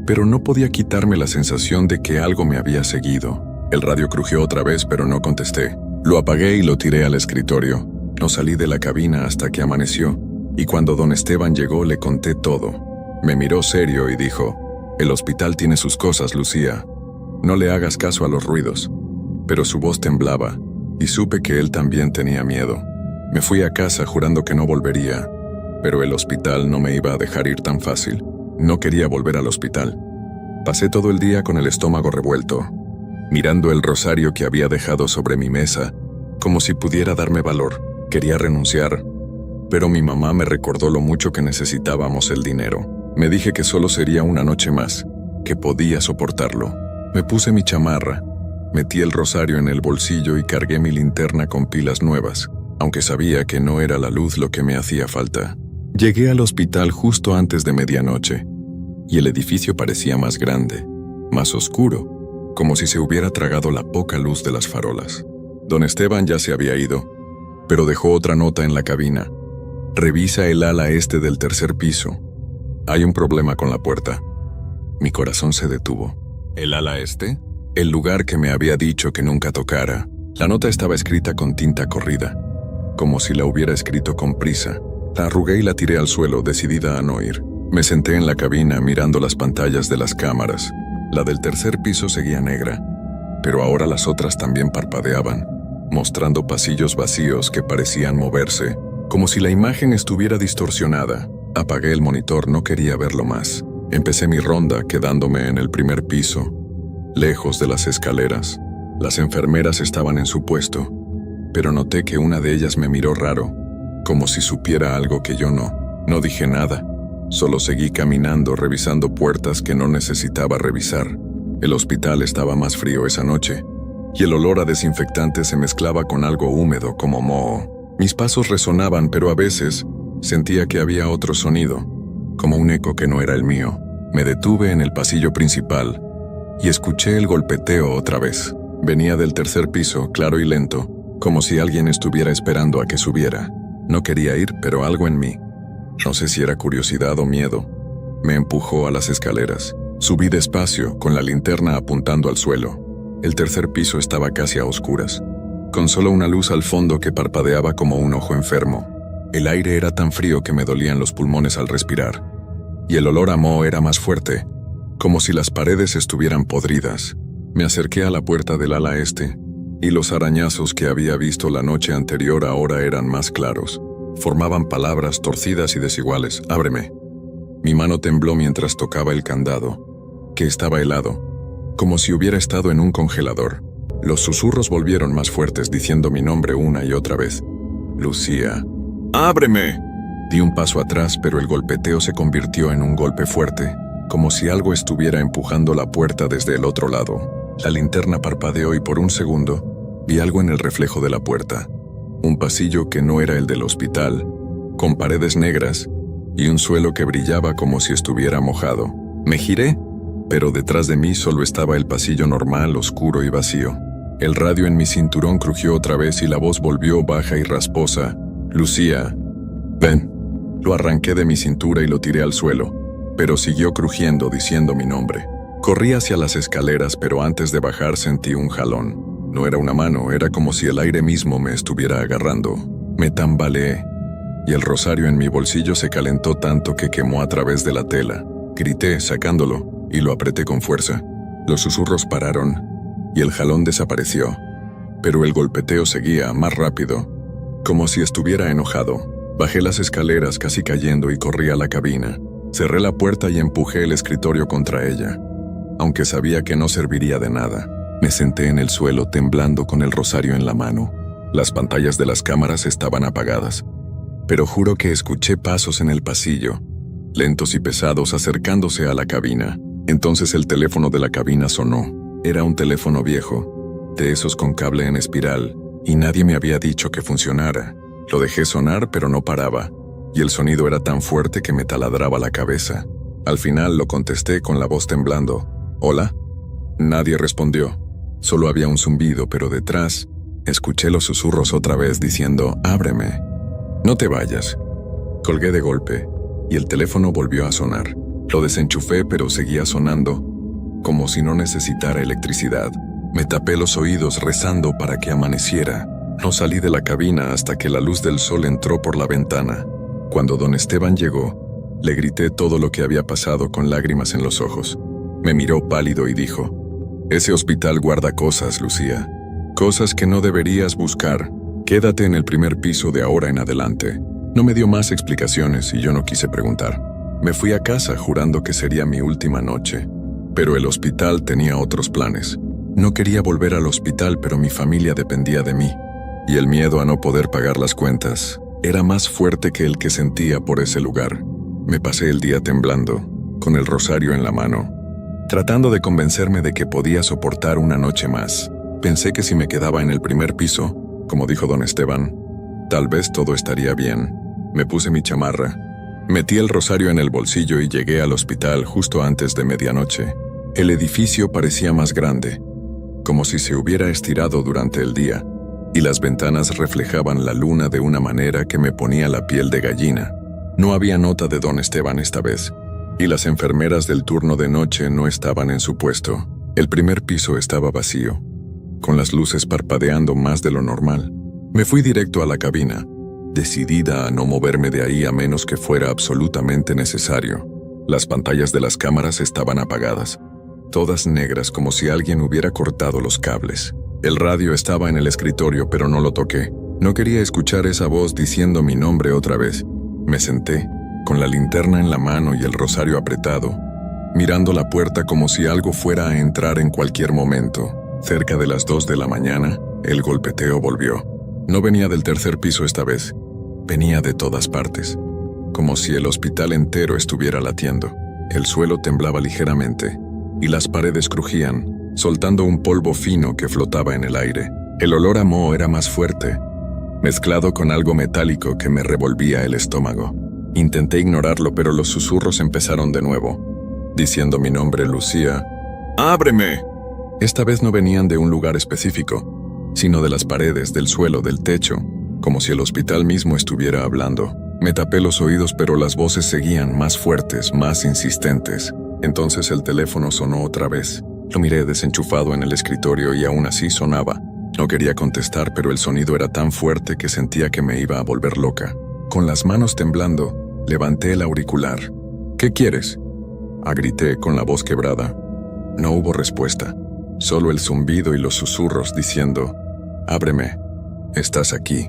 pero no podía quitarme la sensación de que algo me había seguido. El radio crujió otra vez, pero no contesté. Lo apagué y lo tiré al escritorio. No salí de la cabina hasta que amaneció, y cuando don Esteban llegó le conté todo. Me miró serio y dijo: «El hospital tiene sus cosas, Lucía. No le hagas caso a los ruidos». Pero su voz temblaba, y supe que él también tenía miedo. Me fui a casa jurando que no volvería, pero el hospital no me iba a dejar ir tan fácil. No quería volver al hospital. Pasé todo el día con el estómago revuelto, mirando el rosario que había dejado sobre mi mesa, como si pudiera darme valor. Quería renunciar, pero mi mamá me recordó lo mucho que necesitábamos el dinero. Me dije que solo sería una noche más, que podía soportarlo. Me puse mi chamarra, metí el rosario en el bolsillo y cargué mi linterna con pilas nuevas, aunque sabía que no era la luz lo que me hacía falta. Llegué al hospital justo antes de medianoche, y el edificio parecía más grande, más oscuro, como si se hubiera tragado la poca luz de las farolas. Don Esteban ya se había ido, pero dejó otra nota en la cabina. «Revisa el ala este del tercer piso. Hay un problema con la puerta». Mi corazón se detuvo. ¿El ala este? El lugar que me había dicho que nunca tocara. La nota estaba escrita con tinta corrida, como si la hubiera escrito con prisa. La arrugué y la tiré al suelo, decidida a no ir. Me senté en la cabina mirando las pantallas de las cámaras. La del tercer piso seguía negra, pero ahora las otras también parpadeaban, mostrando pasillos vacíos que parecían moverse, como si la imagen estuviera distorsionada. Apagué el monitor, no quería verlo más. Empecé mi ronda, quedándome en el primer piso, lejos de las escaleras. Las enfermeras estaban en su puesto, pero noté que una de ellas me miró raro, como si supiera algo que yo no. No dije nada, solo seguí caminando, revisando puertas que no necesitaba revisar. El hospital estaba más frío esa noche, y el olor a desinfectante se mezclaba con algo húmedo como moho. Mis pasos resonaban, pero a veces sentía que había otro sonido, como un eco que no era el mío. Me detuve en el pasillo principal y escuché el golpeteo otra vez. Venía del tercer piso, claro y lento, como si alguien estuviera esperando a que subiera. No quería ir, pero algo en mí, no sé si era curiosidad o miedo, me empujó a las escaleras. Subí despacio, con la linterna apuntando al suelo. El tercer piso estaba casi a oscuras, con solo una luz al fondo que parpadeaba como un ojo enfermo. El aire era tan frío que me dolían los pulmones al respirar, y el olor a moho era más fuerte, como si las paredes estuvieran podridas. Me acerqué a la puerta del ala este, y los arañazos que había visto la noche anterior ahora eran más claros. Formaban palabras torcidas y desiguales. «Ábreme». Mi mano tembló mientras tocaba el candado, que estaba helado, como si hubiera estado en un congelador. Los susurros volvieron más fuertes, diciendo mi nombre una y otra vez. «Lucía». «¡Ábreme!». Di un paso atrás, pero el golpeteo se convirtió en un golpe fuerte, como si algo estuviera empujando la puerta desde el otro lado. La linterna parpadeó y por un segundo vi algo en el reflejo de la puerta. Un pasillo que no era el del hospital, con paredes negras y un suelo que brillaba como si estuviera mojado. Me giré, pero detrás de mí solo estaba el pasillo normal, oscuro y vacío. El radio en mi cinturón crujió otra vez y la voz volvió baja y rasposa. «Lucía, ven». Lo arranqué de mi cintura y lo tiré al suelo, pero siguió crujiendo diciendo mi nombre. Corrí hacia las escaleras, pero antes de bajar sentí un jalón. No era una mano, era como si el aire mismo me estuviera agarrando. Me tambaleé, y el rosario en mi bolsillo se calentó tanto que quemó a través de la tela. Grité, sacándolo, y lo apreté con fuerza. Los susurros pararon, y el jalón desapareció. Pero el golpeteo seguía, más rápido, como si estuviera enojado. Bajé las escaleras casi cayendo y corrí a la cabina. Cerré la puerta y empujé el escritorio contra ella. Aunque sabía que no serviría de nada, me senté en el suelo temblando con el rosario en la mano. Las pantallas de las cámaras estaban apagadas, pero juro que escuché pasos en el pasillo, lentos y pesados acercándose a la cabina. Entonces el teléfono de la cabina sonó. Era un teléfono viejo, de esos con cable en espiral, y nadie me había dicho que funcionara. Lo dejé sonar, pero no paraba, y el sonido era tan fuerte que me taladraba la cabeza. Al final lo contesté con la voz temblando. «¿Hola?». Nadie respondió. Solo había un zumbido, pero detrás escuché los susurros otra vez diciendo «Ábreme». «No te vayas». Colgué de golpe, y el teléfono volvió a sonar. Lo desenchufé, pero seguía sonando, como si no necesitara electricidad. Me tapé los oídos rezando para que amaneciera. No salí de la cabina hasta que la luz del sol entró por la ventana. Cuando don Esteban llegó, le grité todo lo que había pasado con lágrimas en los ojos. Me miró pálido y dijo: «Ese hospital guarda cosas, Lucía. Cosas que no deberías buscar. Quédate en el primer piso de ahora en adelante». No me dio más explicaciones y yo no quise preguntar. Me fui a casa jurando que sería mi última noche. Pero el hospital tenía otros planes. No quería volver al hospital, pero mi familia dependía de mí. Y el miedo a no poder pagar las cuentas era más fuerte que el que sentía por ese lugar. Me pasé el día temblando, con el rosario en la mano, tratando de convencerme de que podía soportar una noche más. Pensé que si me quedaba en el primer piso, como dijo don Esteban, tal vez todo estaría bien. Me puse mi chamarra, metí el rosario en el bolsillo y llegué al hospital justo antes de medianoche. El edificio parecía más grande, como si se hubiera estirado durante el día, y las ventanas reflejaban la luna de una manera que me ponía la piel de gallina. No había nota de don Esteban esta vez, y las enfermeras del turno de noche no estaban en su puesto. El primer piso estaba vacío, con las luces parpadeando más de lo normal. Me fui directo a la cabina, decidida a no moverme de ahí a menos que fuera absolutamente necesario. Las pantallas de las cámaras estaban apagadas, todas negras como si alguien hubiera cortado los cables. El radio estaba en el escritorio, pero no lo toqué. No quería escuchar esa voz diciendo mi nombre otra vez. Me senté, con la linterna en la mano y el rosario apretado, mirando la puerta como si algo fuera a entrar en cualquier momento. Cerca de las 2 de la mañana, el golpeteo volvió. No venía del tercer piso esta vez. Venía de todas partes, como si el hospital entero estuviera latiendo. El suelo temblaba ligeramente, y las paredes crujían, soltando un polvo fino que flotaba en el aire. El olor a moho era más fuerte, mezclado con algo metálico que me revolvía el estómago. Intenté ignorarlo, pero los susurros empezaron de nuevo, diciendo mi nombre: «Lucía, ábreme». Esta vez no venían de un lugar específico, sino de las paredes, del suelo, del techo, como si el hospital mismo estuviera hablando. Me tapé los oídos, pero las voces seguían más fuertes, más insistentes. Entonces el teléfono sonó otra vez. Lo miré desenchufado en el escritorio y aún así sonaba. No quería contestar, pero el sonido era tan fuerte que sentía que me iba a volver loca. Con las manos temblando, levanté el auricular. «¿Qué quieres?». Grité con la voz quebrada. No hubo respuesta, solo el zumbido y los susurros diciendo: «Ábreme, estás aquí».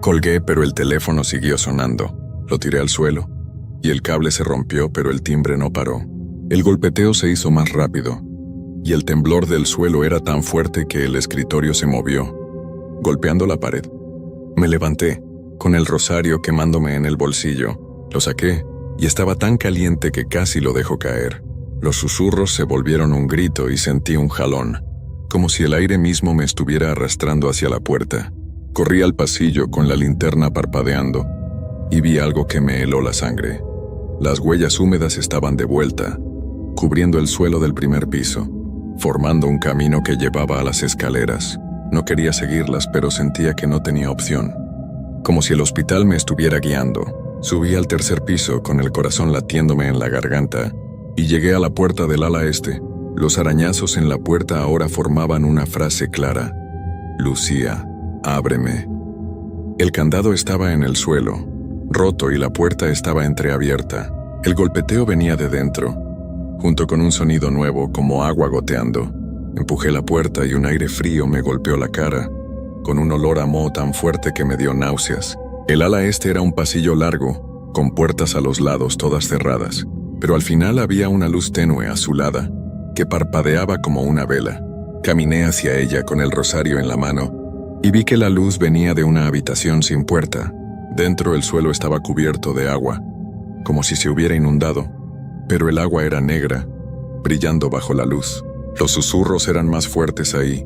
Colgué, pero el teléfono siguió sonando. Lo tiré al suelo, y el cable se rompió, pero el timbre no paró. El golpeteo se hizo más rápido, y el temblor del suelo era tan fuerte que el escritorio se movió, golpeando la pared. Me levanté, con el rosario quemándome en el bolsillo. Lo saqué, y estaba tan caliente que casi lo dejó caer. Los susurros se volvieron un grito y sentí un jalón, como si el aire mismo me estuviera arrastrando hacia la puerta. Corrí al pasillo con la linterna parpadeando, y vi algo que me heló la sangre. Las huellas húmedas estaban de vuelta, cubriendo el suelo del primer piso, formando un camino que llevaba a las escaleras. No quería seguirlas, pero sentía que no tenía opción, como si el hospital me estuviera guiando. Subí al tercer piso con el corazón latiéndome en la garganta y llegué a la puerta del ala este. Los arañazos en la puerta ahora formaban una frase clara: «Lucía, ábreme». El candado estaba en el suelo, roto, y la puerta estaba entreabierta. El golpeteo venía de dentro, junto con un sonido nuevo como agua goteando. Empujé la puerta y un aire frío me golpeó la cara, con un olor a moho tan fuerte que me dio náuseas. El ala este era un pasillo largo, con puertas a los lados todas cerradas, pero al final había una luz tenue azulada, que parpadeaba como una vela. Caminé hacia ella con el rosario en la mano, y vi que la luz venía de una habitación sin puerta. Dentro el suelo estaba cubierto de agua, como si se hubiera inundado, pero el agua era negra, brillando bajo la luz. Los susurros eran más fuertes ahí,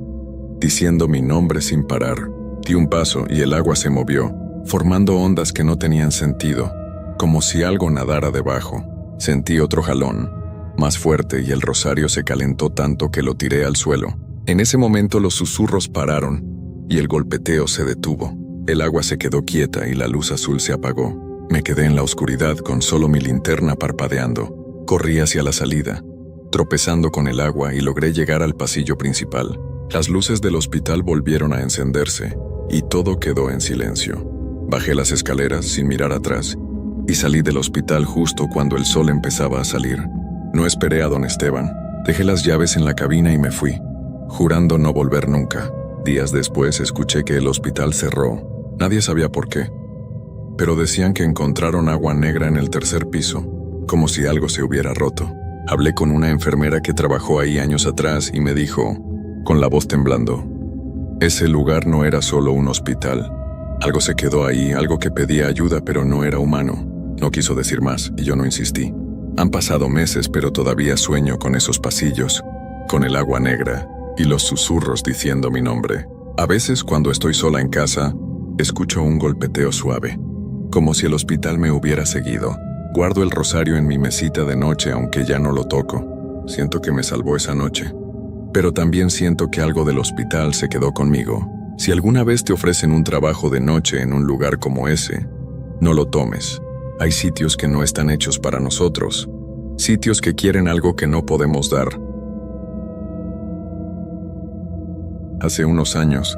diciendo mi nombre sin parar. Di un paso y el agua se movió, formando ondas que no tenían sentido, como si algo nadara debajo. Sentí otro jalón, más fuerte, y el rosario se calentó tanto que lo tiré al suelo. En ese momento los susurros pararon y el golpeteo se detuvo. El agua se quedó quieta y la luz azul se apagó. Me quedé en la oscuridad con solo mi linterna parpadeando. Corrí hacia la salida, tropezando con el agua, y logré llegar al pasillo principal. Las luces del hospital volvieron a encenderse y todo quedó en silencio. Bajé las escaleras sin mirar atrás y salí del hospital justo cuando el sol empezaba a salir. No esperé a don Esteban. Dejé las llaves en la cabina y me fui, jurando no volver nunca. Días después escuché que el hospital cerró. Nadie sabía por qué, pero decían que encontraron agua negra en el tercer piso, como si algo se hubiera roto. Hablé con una enfermera que trabajó ahí años atrás y me dijo, con la voz temblando: «Ese lugar no era solo un hospital. Algo se quedó ahí, algo que pedía ayuda pero no era humano». No quiso decir más y yo no insistí. Han pasado meses, pero todavía sueño con esos pasillos, con el agua negra y los susurros diciendo mi nombre. A veces, cuando estoy sola en casa, escucho un golpeteo suave, como si el hospital me hubiera seguido. Guardo el rosario en mi mesita de noche, aunque ya no lo toco. Siento que me salvó esa noche, pero también siento que algo del hospital se quedó conmigo. Si alguna vez te ofrecen un trabajo de noche en un lugar como ese, no lo tomes. Hay sitios que no están hechos para nosotros, sitios que quieren algo que no podemos dar. Hace unos años,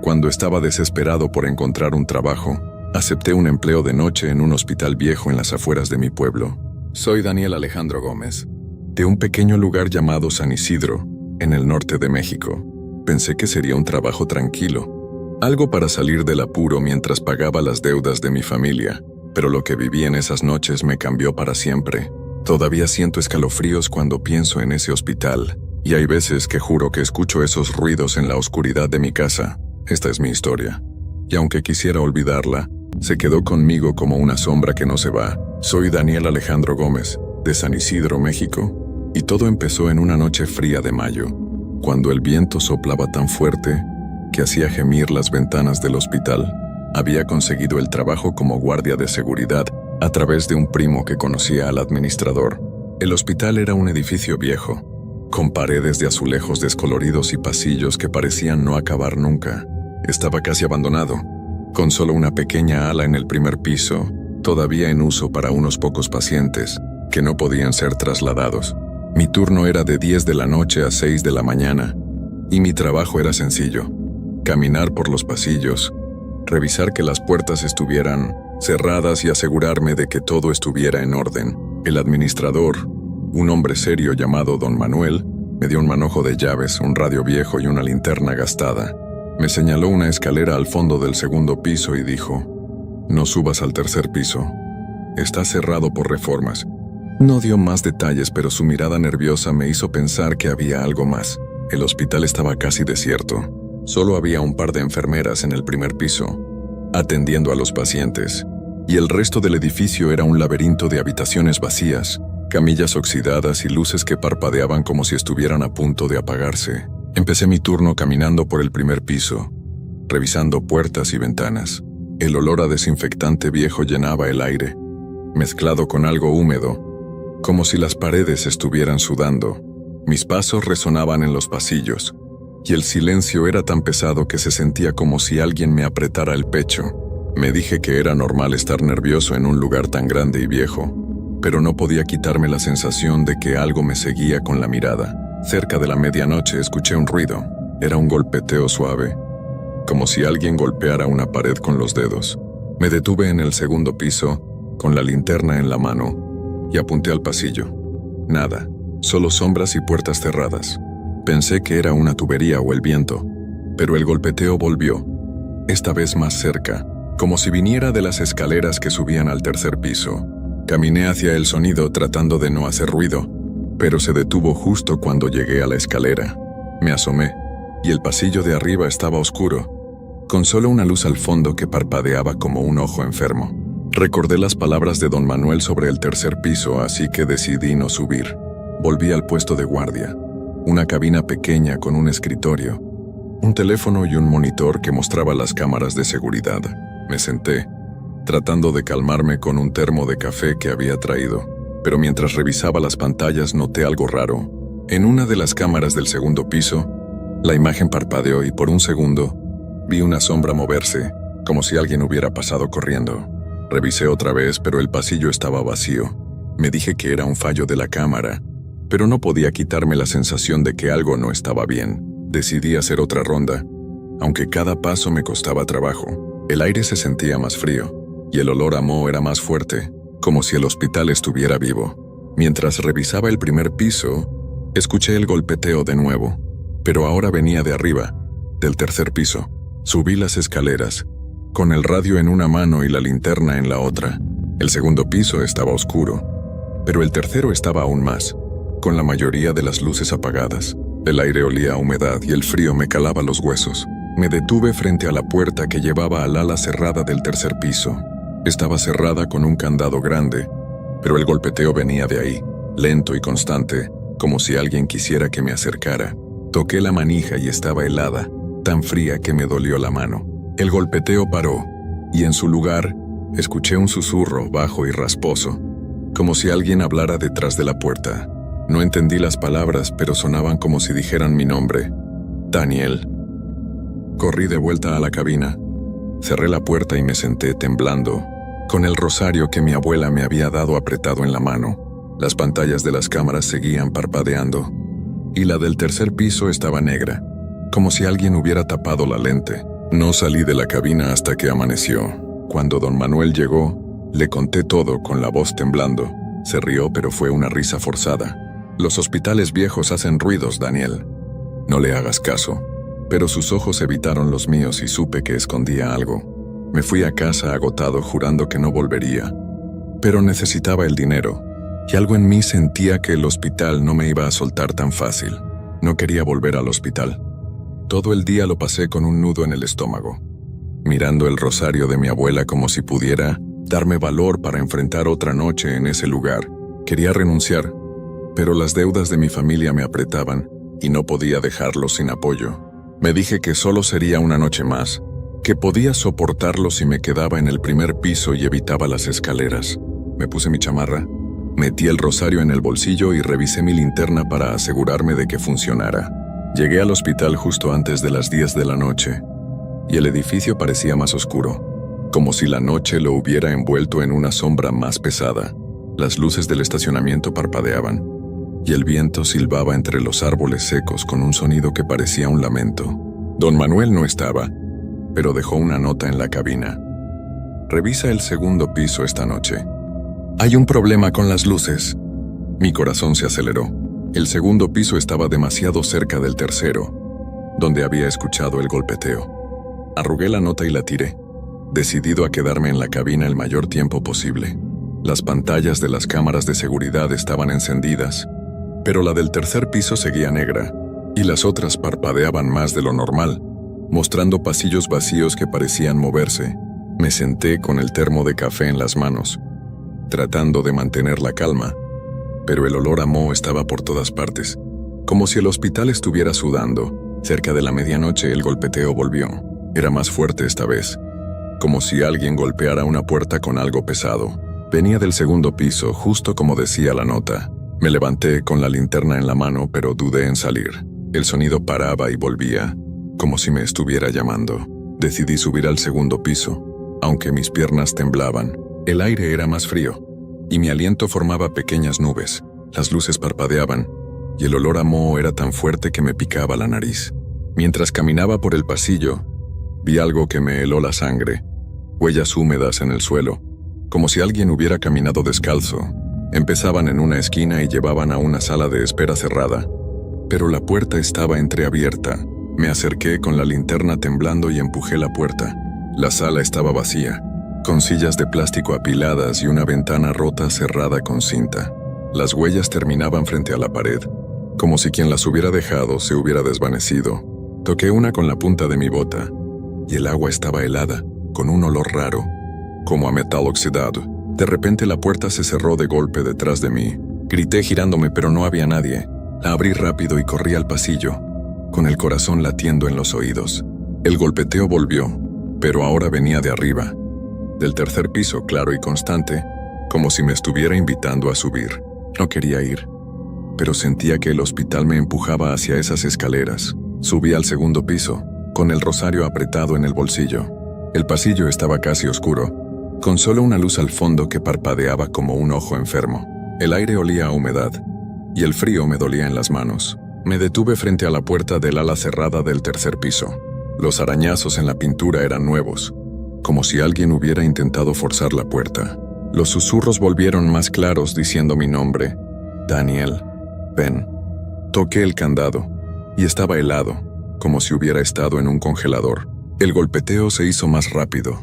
cuando estaba desesperado por encontrar un trabajo, acepté un empleo de noche en un hospital viejo en las afueras de mi pueblo. Soy Daniel Alejandro Gómez, de un pequeño lugar llamado San Isidro, en el norte de México. Pensé que sería un trabajo tranquilo, algo para salir del apuro mientras pagaba las deudas de mi familia, pero lo que viví en esas noches me cambió para siempre. Todavía siento escalofríos cuando pienso en ese hospital, y hay veces que juro que escucho esos ruidos en la oscuridad de mi casa. Esta es mi historia, y aunque quisiera olvidarla, se quedó conmigo como una sombra que no se va. Soy Daniel Alejandro Gómez, de San Isidro, México, y todo empezó en una noche fría de mayo, cuando el viento soplaba tan fuerte que hacía gemir las ventanas del hospital. Había conseguido el trabajo como guardia de seguridad a través de un primo que conocía al administrador. El hospital era un edificio viejo, con paredes de azulejos descoloridos y pasillos que parecían no acabar nunca. Estaba casi abandonado, con solo una pequeña ala en el primer piso, todavía en uso para unos pocos pacientes que no podían ser trasladados. Mi turno era de 10 de la noche a 6 de la mañana, y mi trabajo era sencillo: caminar por los pasillos, revisar que las puertas estuvieran cerradas y asegurarme de que todo estuviera en orden. El administrador, Un hombre serio llamado Don Manuel me dio un manojo de llaves, un radio viejo y una linterna gastada. Me señaló una escalera al fondo del segundo piso y dijo: «No subas al tercer piso. Está cerrado por reformas». No dio más detalles, pero su mirada nerviosa me hizo pensar que había algo más. El hospital estaba casi desierto. Solo había un par de enfermeras en el primer piso, atendiendo a los pacientes, y el resto del edificio era un laberinto de habitaciones vacías, camillas oxidadas y luces que parpadeaban como si estuvieran a punto de apagarse. Empecé mi turno caminando por el primer piso, revisando puertas y ventanas. El olor a desinfectante viejo llenaba el aire, mezclado con algo húmedo, como si las paredes estuvieran sudando. Mis pasos resonaban en los pasillos, y el silencio era tan pesado que se sentía como si alguien me apretara el pecho. Me dije que era normal estar nervioso en un lugar tan grande y viejo, pero no podía quitarme la sensación de que algo me seguía con la mirada. Cerca de la medianoche escuché un ruido. Era un golpeteo suave, como si alguien golpeara una pared con los dedos. Me detuve en el segundo piso, con la linterna en la mano, y apunté al pasillo. Nada, solo sombras y puertas cerradas. Pensé que era una tubería o el viento, pero el golpeteo volvió, esta vez más cerca, como si viniera de las escaleras que subían al tercer piso. Caminé hacia el sonido tratando de no hacer ruido, pero se detuvo justo cuando llegué a la escalera. Me asomé, y el pasillo de arriba estaba oscuro, con solo una luz al fondo que parpadeaba como un ojo enfermo. Recordé las palabras de Don Manuel sobre el tercer piso, así que decidí no subir. Volví al puesto de guardia, una cabina pequeña con un escritorio, un teléfono y un monitor que mostraba las cámaras de seguridad. Me senté, tratando de calmarme con un termo de café que había traído, pero mientras revisaba las pantallas noté algo raro. En una de las cámaras del segundo piso, la imagen parpadeó y por un segundo vi una sombra moverse, como si alguien hubiera pasado corriendo. Revisé otra vez, pero el pasillo estaba vacío. Me dije que era un fallo de la cámara, pero no podía quitarme la sensación de que algo no estaba bien. Decidí hacer otra ronda, aunque cada paso me costaba trabajo. El aire se sentía más frío, y el olor a moho era más fuerte, como si el hospital estuviera vivo. Mientras revisaba el primer piso, escuché el golpeteo de nuevo, pero ahora venía de arriba, del tercer piso. Subí las escaleras, con el radio en una mano y la linterna en la otra. El segundo piso estaba oscuro, pero el tercero estaba aún más, con la mayoría de las luces apagadas. El aire olía a humedad y el frío me calaba los huesos. Me detuve frente a la puerta que llevaba al ala cerrada del tercer piso. Estaba cerrada con un candado grande, pero el golpeteo venía de ahí, lento y constante, como si alguien quisiera que me acercara. Toqué la manija y estaba helada, tan fría que me dolió la mano. El golpeteo paró, y en su lugar, escuché un susurro bajo y rasposo, como si alguien hablara detrás de la puerta. No entendí las palabras, pero sonaban como si dijeran mi nombre: Daniel. Corrí de vuelta a la cabina, cerré la puerta y me senté temblando, con el rosario que mi abuela me había dado apretado en la mano. Las pantallas de las cámaras seguían parpadeando, y la del tercer piso estaba negra, como si alguien hubiera tapado la lente. No salí de la cabina hasta que amaneció. Cuando Don Manuel llegó, le conté todo con la voz temblando. Se rió, pero fue una risa forzada. «Los hospitales viejos hacen ruidos, Daniel. No le hagas caso». Pero sus ojos evitaron los míos y supe que escondía algo. Me fui a casa agotado, jurando que no volvería. Pero necesitaba el dinero, y algo en mí sentía que el hospital no me iba a soltar tan fácil. No quería volver al hospital. Todo el día lo pasé con un nudo en el estómago, mirando el rosario de mi abuela como si pudiera darme valor para enfrentar otra noche en ese lugar. Quería renunciar, pero las deudas de mi familia me apretaban y no podía dejarlo sin apoyo. Me dije que solo sería una noche más, que podía soportarlo si me quedaba en el primer piso y evitaba las escaleras. Me puse mi chamarra, metí el rosario en el bolsillo y revisé mi linterna para asegurarme de que funcionara. Llegué al hospital justo antes de las 10 de la noche, y el edificio parecía más oscuro, como si la noche lo hubiera envuelto en una sombra más pesada. Las luces del estacionamiento parpadeaban, y el viento silbaba entre los árboles secos con un sonido que parecía un lamento. Don Manuel no estaba, pero dejó una nota en la cabina. «Revisa el segundo piso esta noche. Hay un problema con las luces. Mi corazón se aceleró. El segundo piso estaba demasiado cerca del tercero, donde había escuchado el golpeteo. Arrugué la nota y la tiré, decidido a quedarme en la cabina el mayor tiempo posible. Las pantallas de las cámaras de seguridad estaban encendidas, pero la del tercer piso seguía negra, y las otras parpadeaban más de lo normal, mostrando pasillos vacíos que parecían moverse. Me senté con el termo de café en las manos, tratando de mantener la calma, pero el olor a moho estaba por todas partes, como si el hospital estuviera sudando. Cerca de la medianoche el golpeteo volvió. Era más fuerte esta vez, como si alguien golpeara una puerta con algo pesado. Venía del segundo piso, justo como decía la nota. Me levanté con la linterna en la mano, pero dudé en salir. El sonido paraba y volvía, como si me estuviera llamando. Decidí subir al segundo piso, aunque mis piernas temblaban. El aire era más frío, y mi aliento formaba pequeñas nubes. Las luces parpadeaban, y el olor a moho era tan fuerte que me picaba la nariz. Mientras caminaba por el pasillo, vi algo que me heló la sangre. Huellas húmedas en el suelo, como si alguien hubiera caminado descalzo. Empezaban en una esquina y llevaban a una sala de espera cerrada, pero la puerta estaba entreabierta. Me acerqué con la linterna temblando y empujé la puerta. La sala estaba vacía, con sillas de plástico apiladas y una ventana rota cerrada con cinta. Las huellas terminaban frente a la pared, como si quien las hubiera dejado se hubiera desvanecido. Toqué una con la punta de mi bota, y el agua estaba helada, con un olor raro, como a metal oxidado. De repente la puerta se cerró de golpe detrás de mí. Grité girándome, pero no había nadie. La abrí rápido y corrí al pasillo, con el corazón latiendo en los oídos. El golpeteo volvió, pero ahora venía de arriba, del tercer piso, claro y constante, como si me estuviera invitando a subir. No quería ir, pero sentía que el hospital me empujaba hacia esas escaleras. Subí al segundo piso, con el rosario apretado en el bolsillo. El pasillo estaba casi oscuro, con solo una luz al fondo que parpadeaba como un ojo enfermo. El aire olía a humedad, y el frío me dolía en las manos. Me detuve frente a la puerta del ala cerrada del tercer piso. Los arañazos en la pintura eran nuevos, como si alguien hubiera intentado forzar la puerta. Los susurros volvieron más claros diciendo mi nombre. Daniel, ven. Toqué el candado, y estaba helado, como si hubiera estado en un congelador. El golpeteo se hizo más rápido,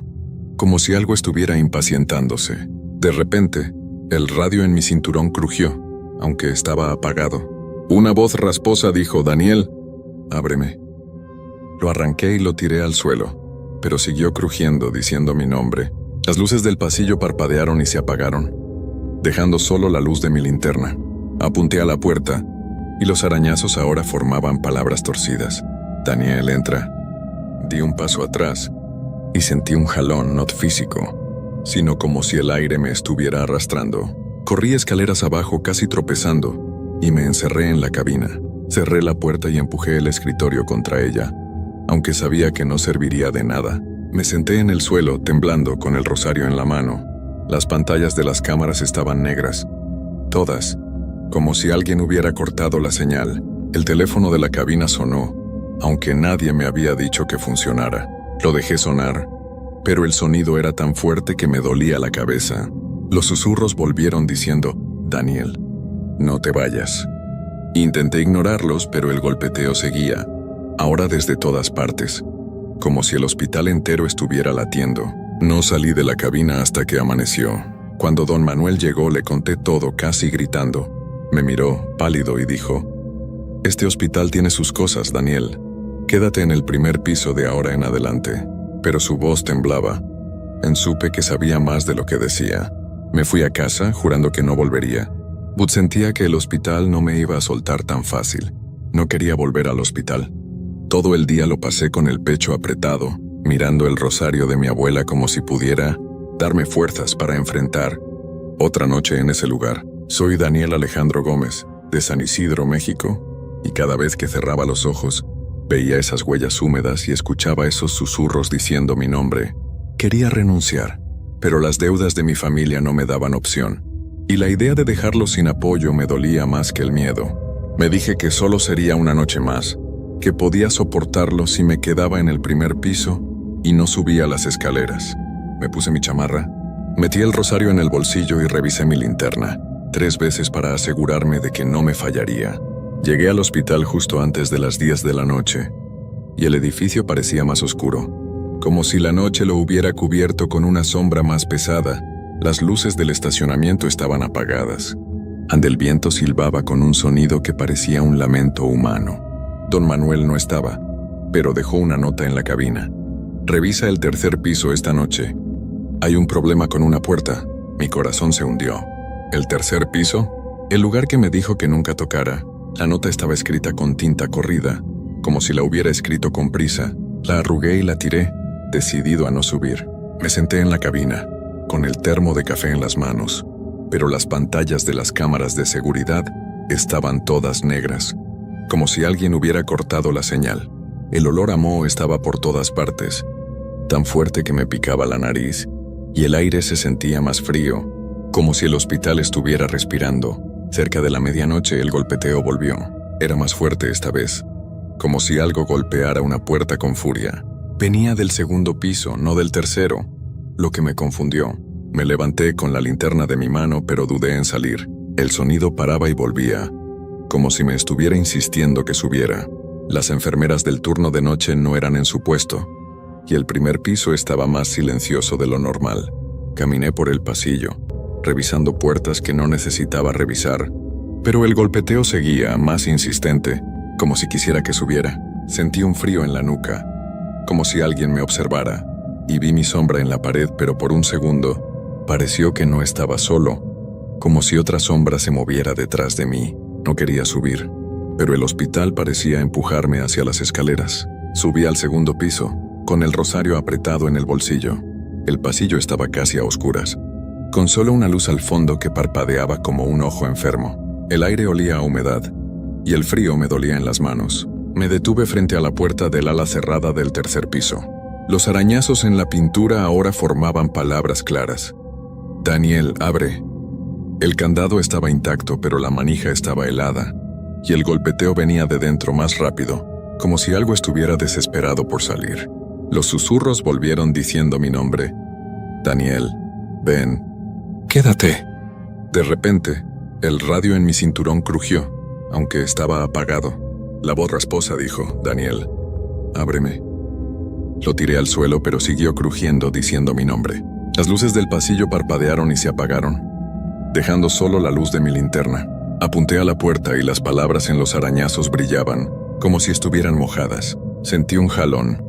como si algo estuviera impacientándose. De repente, el radio en mi cinturón crujió, aunque estaba apagado. Una voz rasposa dijo: Daniel, ábreme. Lo arranqué y lo tiré al suelo, pero siguió crujiendo diciendo mi nombre. Las luces del pasillo parpadearon y se apagaron, dejando solo la luz de mi linterna. Apunté a la puerta, y los arañazos ahora formaban palabras torcidas. Daniel, entra. Di un paso atrás, y sentí un jalón no físico, sino como si el aire me estuviera arrastrando. Corrí escaleras abajo casi tropezando, y me encerré en la cabina. Cerré la puerta y empujé el escritorio contra ella, aunque sabía que no serviría de nada. Me senté en el suelo, temblando, con el rosario en la mano. Las pantallas de las cámaras estaban negras, todas, como si alguien hubiera cortado la señal. El teléfono de la cabina sonó, aunque nadie me había dicho que funcionara. Lo dejé sonar, pero el sonido era tan fuerte que me dolía la cabeza. Los susurros volvieron diciendo: Daniel, no te vayas. Intenté ignorarlos, pero el golpeteo seguía, ahora desde todas partes, como si el hospital entero estuviera latiendo. No salí de la cabina hasta que amaneció. Cuando don Manuel llegó, le conté todo casi gritando. Me miró, pálido, y dijo: Este hospital tiene sus cosas, Daniel. Quédate en el primer piso de ahora en adelante. Pero su voz temblaba. Supe que sabía más de lo que decía. Me fui a casa, jurando que no volvería. But sentía que el hospital no me iba a soltar tan fácil. No quería volver al hospital. Todo el día lo pasé con el pecho apretado, mirando el rosario de mi abuela como si pudiera darme fuerzas para enfrentar otra noche en ese lugar. Soy Daniel Alejandro Gómez, de San Isidro, México, y cada vez que cerraba los ojos, veía esas huellas húmedas y escuchaba esos susurros diciendo mi nombre. Quería renunciar, pero las deudas de mi familia no me daban opción, y la idea de dejarlos sin apoyo me dolía más que el miedo. Me dije que solo sería una noche más, que podía soportarlo si me quedaba en el primer piso y no subía las escaleras. Me puse mi chamarra, metí el rosario en el bolsillo y revisé mi linterna. 3 veces para asegurarme de que no me fallaría. Llegué al hospital justo antes de las 10 de la noche, y el edificio parecía más oscuro, como si la noche lo hubiera cubierto con una sombra más pesada. Las luces del estacionamiento estaban apagadas. El viento silbaba con un sonido que parecía un lamento humano. Don Manuel no estaba, pero dejó una nota en la cabina. Revisa el 3er piso esta noche. Hay un problema con una puerta. Mi corazón se hundió. ¿El 3er piso? El lugar que me dijo que nunca tocara. La nota estaba escrita con tinta corrida, como si la hubiera escrito con prisa. La arrugué y la tiré, decidido a no subir. Me senté en la cabina, con el termo de café en las manos, pero las pantallas de las cámaras de seguridad estaban todas negras, como si alguien hubiera cortado la señal. El olor a moho estaba por todas partes, tan fuerte que me picaba la nariz, y el aire se sentía más frío, como si el hospital estuviera respirando. Cerca de la medianoche el golpeteo volvió. Era más fuerte esta vez, como si algo golpeara una puerta con furia. Venía del 2.º piso, no del 3.º, lo que me confundió. Me levanté con la linterna de mi mano, pero dudé en salir. El sonido paraba y volvía, como si me estuviera insistiendo que subiera. Las enfermeras del turno de noche no eran en su puesto, y el 1.er piso estaba más silencioso de lo normal. Caminé por el pasillo, revisando puertas que no necesitaba revisar, pero el golpeteo seguía, más insistente, como si quisiera que subiera. Sentí un frío en la nuca, como si alguien me observara, y vi mi sombra en la pared, pero por un segundo pareció que no estaba solo, como si otra sombra se moviera detrás de mí. No quería subir, pero el hospital parecía empujarme hacia las escaleras. Subí al 2.º piso, con el rosario apretado en el bolsillo. El pasillo estaba casi a oscuras, con solo una luz al fondo que parpadeaba como un ojo enfermo. El aire olía a humedad, y el frío me dolía en las manos. Me detuve frente a la puerta del ala cerrada del 3.er piso. Los arañazos en la pintura ahora formaban palabras claras. «Daniel, abre». El candado estaba intacto, pero la manija estaba helada, y el golpeteo venía de dentro más rápido, como si algo estuviera desesperado por salir. Los susurros volvieron diciendo mi nombre. «Daniel, ven, quédate». De repente, el radio en mi cinturón crujió, aunque estaba apagado. La voz rasposa dijo: «Daniel, ábreme». Lo tiré al suelo, pero siguió crujiendo diciendo mi nombre. Las luces del pasillo parpadearon y se apagaron, dejando solo la luz de mi linterna. Apunté a la puerta y las palabras en los arañazos brillaban, como si estuvieran mojadas. Sentí un jalón,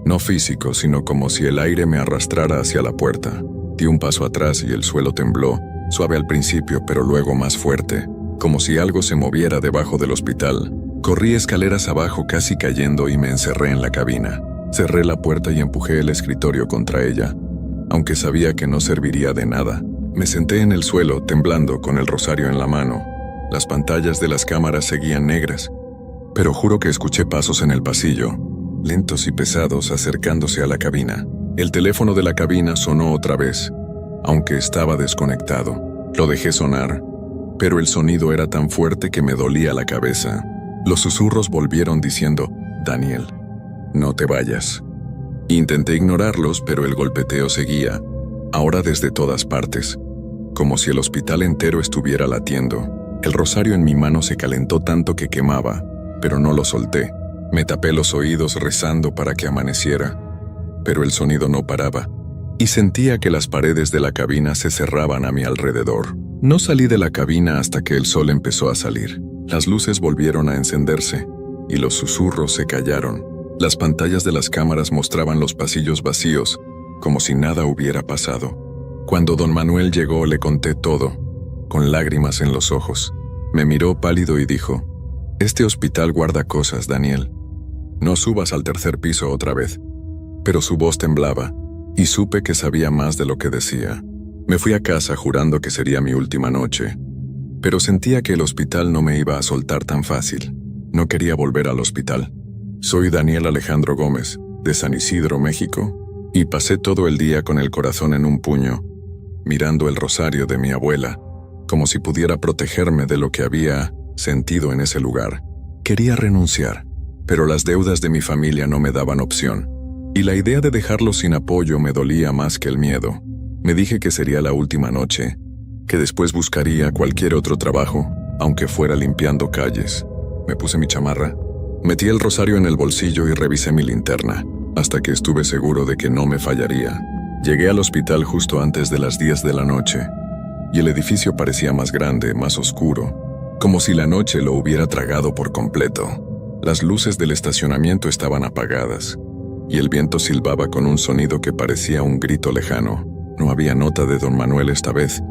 no físico, sino como si el aire me arrastrara hacia la puerta. Di un paso atrás y el suelo tembló, suave al principio, pero luego más fuerte, como si algo se moviera debajo del hospital. Corrí escaleras abajo, casi cayendo, y me encerré en la cabina. Cerré la puerta y empujé el escritorio contra ella, aunque sabía que no serviría de nada. Me senté en el suelo, temblando, con el rosario en la mano. Las pantallas de las cámaras seguían negras, pero juro que escuché pasos en el pasillo, lentos y pesados, acercándose a la cabina. El teléfono de la cabina sonó otra vez, aunque estaba desconectado. Lo dejé sonar, pero el sonido era tan fuerte que me dolía la cabeza. Los susurros volvieron diciendo: «Daniel, no te vayas». Intenté ignorarlos, pero el golpeteo seguía, ahora desde todas partes, como si el hospital entero estuviera latiendo. El rosario en mi mano se calentó tanto que quemaba, pero no lo solté. Me tapé los oídos rezando para que amaneciera, pero el sonido no paraba, y sentía que las paredes de la cabina se cerraban a mi alrededor. No salí de la cabina hasta que el sol empezó a salir. Las luces volvieron a encenderse, y los susurros se callaron. Las pantallas de las cámaras mostraban los pasillos vacíos, como si nada hubiera pasado. Cuando don Manuel llegó, le conté todo, con lágrimas en los ojos. Me miró pálido y dijo: «Este hospital guarda cosas, Daniel. No subas al 3.er piso otra vez». Pero su voz temblaba, y supe que sabía más de lo que decía. Me fui a casa jurando que sería mi última noche, pero sentía que el hospital no me iba a soltar tan fácil. No quería volver al hospital. Soy Daniel Alejandro Gómez, de San Isidro, México, y pasé todo el día con el corazón en un puño, mirando el rosario de mi abuela, como si pudiera protegerme de lo que había sentido en ese lugar. Quería renunciar, pero las deudas de mi familia no me daban opción, y la idea de dejarlos sin apoyo me dolía más que el miedo. Me dije que sería la última noche, que después buscaría cualquier otro trabajo, aunque fuera limpiando calles. Me puse mi chamarra, metí el rosario en el bolsillo y revisé mi linterna, hasta que estuve seguro de que no me fallaría. Llegué al hospital justo antes de las 10 de la noche, y el edificio parecía más grande, más oscuro, como si la noche lo hubiera tragado por completo. Las luces del estacionamiento estaban apagadas, y el viento silbaba con un sonido que parecía un grito lejano. No había nota de don Manuel esta vez,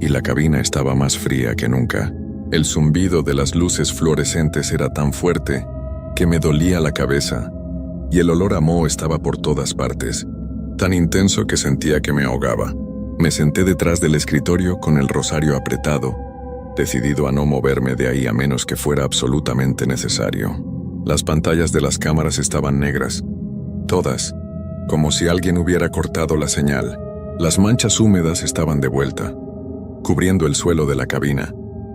y la cabina estaba más fría que nunca. El zumbido de las luces fluorescentes era tan fuerte que me dolía la cabeza, y el olor a moho estaba por todas partes, tan intenso que sentía que me ahogaba. Me senté detrás del escritorio con el rosario apretado, decidido a no moverme de ahí a menos que fuera absolutamente necesario. Las pantallas de las cámaras estaban negras, todas, como si alguien hubiera cortado la señal. Las manchas húmedas estaban de vuelta, cubriendo el suelo de la cabina.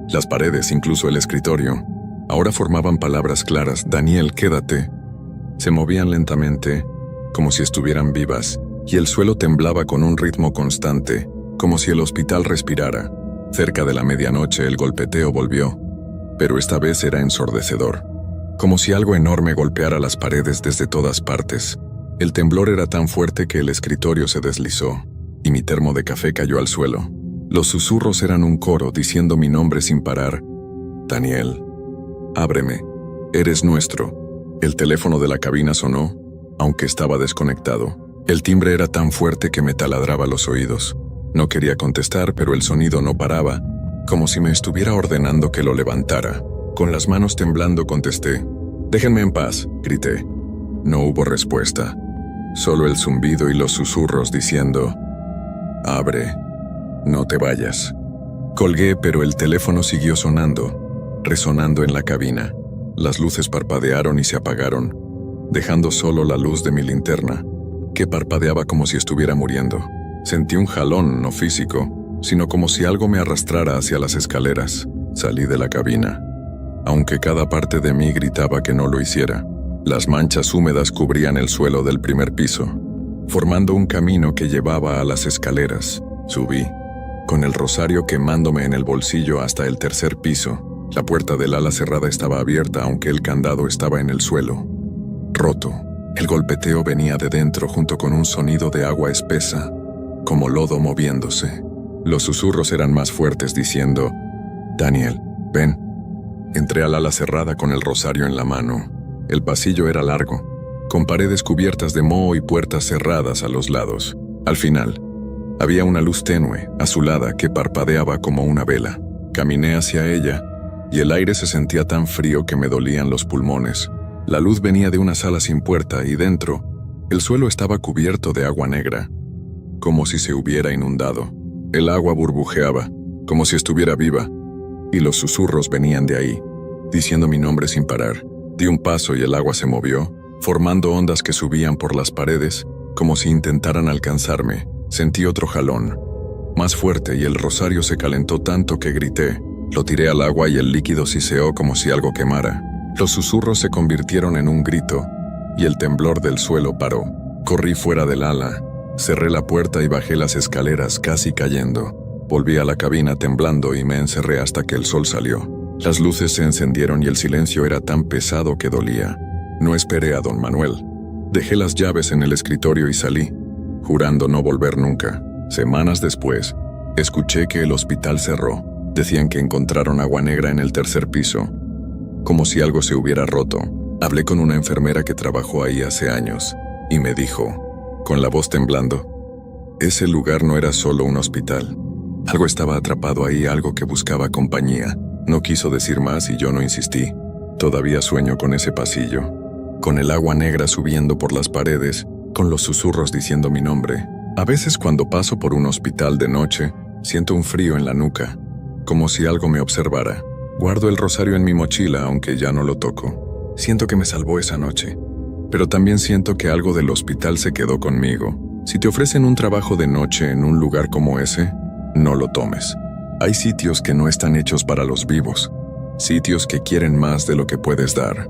Las paredes, incluso el escritorio, ahora formaban palabras claras: Daniel, quédate. Se movían lentamente, como si estuvieran vivas, y el suelo temblaba con un ritmo constante, como si el hospital respirara. Cerca de la medianoche el golpeteo volvió, pero esta vez era ensordecedor, como si algo enorme golpeara las paredes desde todas partes. El temblor era tan fuerte que el escritorio se deslizó, y mi termo de café cayó al suelo. Los susurros eran un coro diciendo mi nombre sin parar. Daniel, ábreme, eres nuestro. El teléfono de la cabina sonó, aunque estaba desconectado. El timbre era tan fuerte que me taladraba los oídos. No quería contestar, pero el sonido no paraba, como si me estuviera ordenando que lo levantara. Con las manos temblando contesté. «Déjenme en paz», grité. No hubo respuesta, solo el zumbido y los susurros diciendo «Abre, no te vayas». Colgué, pero el teléfono siguió sonando, resonando en la cabina. Las luces parpadearon y se apagaron, dejando solo la luz de mi linterna, que parpadeaba como si estuviera muriendo. Sentí un jalón, no físico, sino como si algo me arrastrara hacia las escaleras. Salí de la cabina, aunque cada parte de mí gritaba que no lo hiciera. Las manchas húmedas cubrían el suelo del primer piso, formando un camino que llevaba a las escaleras. Subí, con el rosario quemándome en el bolsillo, hasta el tercer piso. La puerta del ala cerrada estaba abierta, aunque el candado estaba en el suelo, roto. El golpeteo venía de dentro junto con un sonido de agua espesa, como lodo moviéndose. Los susurros eran más fuertes diciendo, «Daniel, ven». Entré al ala cerrada con el rosario en la mano. El pasillo era largo, con paredes cubiertas de moho y puertas cerradas a los lados. Al final, había una luz tenue, azulada, que parpadeaba como una vela. Caminé hacia ella, y el aire se sentía tan frío que me dolían los pulmones. La luz venía de una sala sin puerta, y dentro, el suelo estaba cubierto de agua negra, como si se hubiera inundado. El agua burbujeaba, como si estuviera viva, y los susurros venían de ahí, diciendo mi nombre sin parar. Di un paso y el agua se movió, formando ondas que subían por las paredes, como si intentaran alcanzarme. Sentí otro jalón, más fuerte, y el rosario se calentó tanto que grité. Lo tiré al agua y el líquido siseó como si algo quemara. Los susurros se convirtieron en un grito, y el temblor del suelo paró. Corrí fuera del ala, cerré la puerta y bajé las escaleras casi cayendo. Volví a la cabina temblando y me encerré hasta que el sol salió. Las luces se encendieron y el silencio era tan pesado que dolía. No esperé a don Manuel. Dejé las llaves en el escritorio y salí, jurando no volver nunca. Semanas después, escuché que el hospital cerró. Decían que encontraron agua negra en el tercer piso, como si algo se hubiera roto. Hablé con una enfermera que trabajó ahí hace años, y me dijo, con la voz temblando, ese lugar no era solo un hospital. Algo estaba atrapado ahí, algo que buscaba compañía. No quiso decir más y yo no insistí. Todavía sueño con ese pasillo, con el agua negra subiendo por las paredes, con los susurros diciendo mi nombre. A veces cuando paso por un hospital de noche, siento un frío en la nuca, como si algo me observara. Guardo el rosario en mi mochila, aunque ya no lo toco. Siento que me salvó esa noche, pero también siento que algo del hospital se quedó conmigo. Si te ofrecen un trabajo de noche en un lugar como ese, no lo tomes. Hay sitios que no están hechos para los vivos, sitios que quieren más de lo que puedes dar.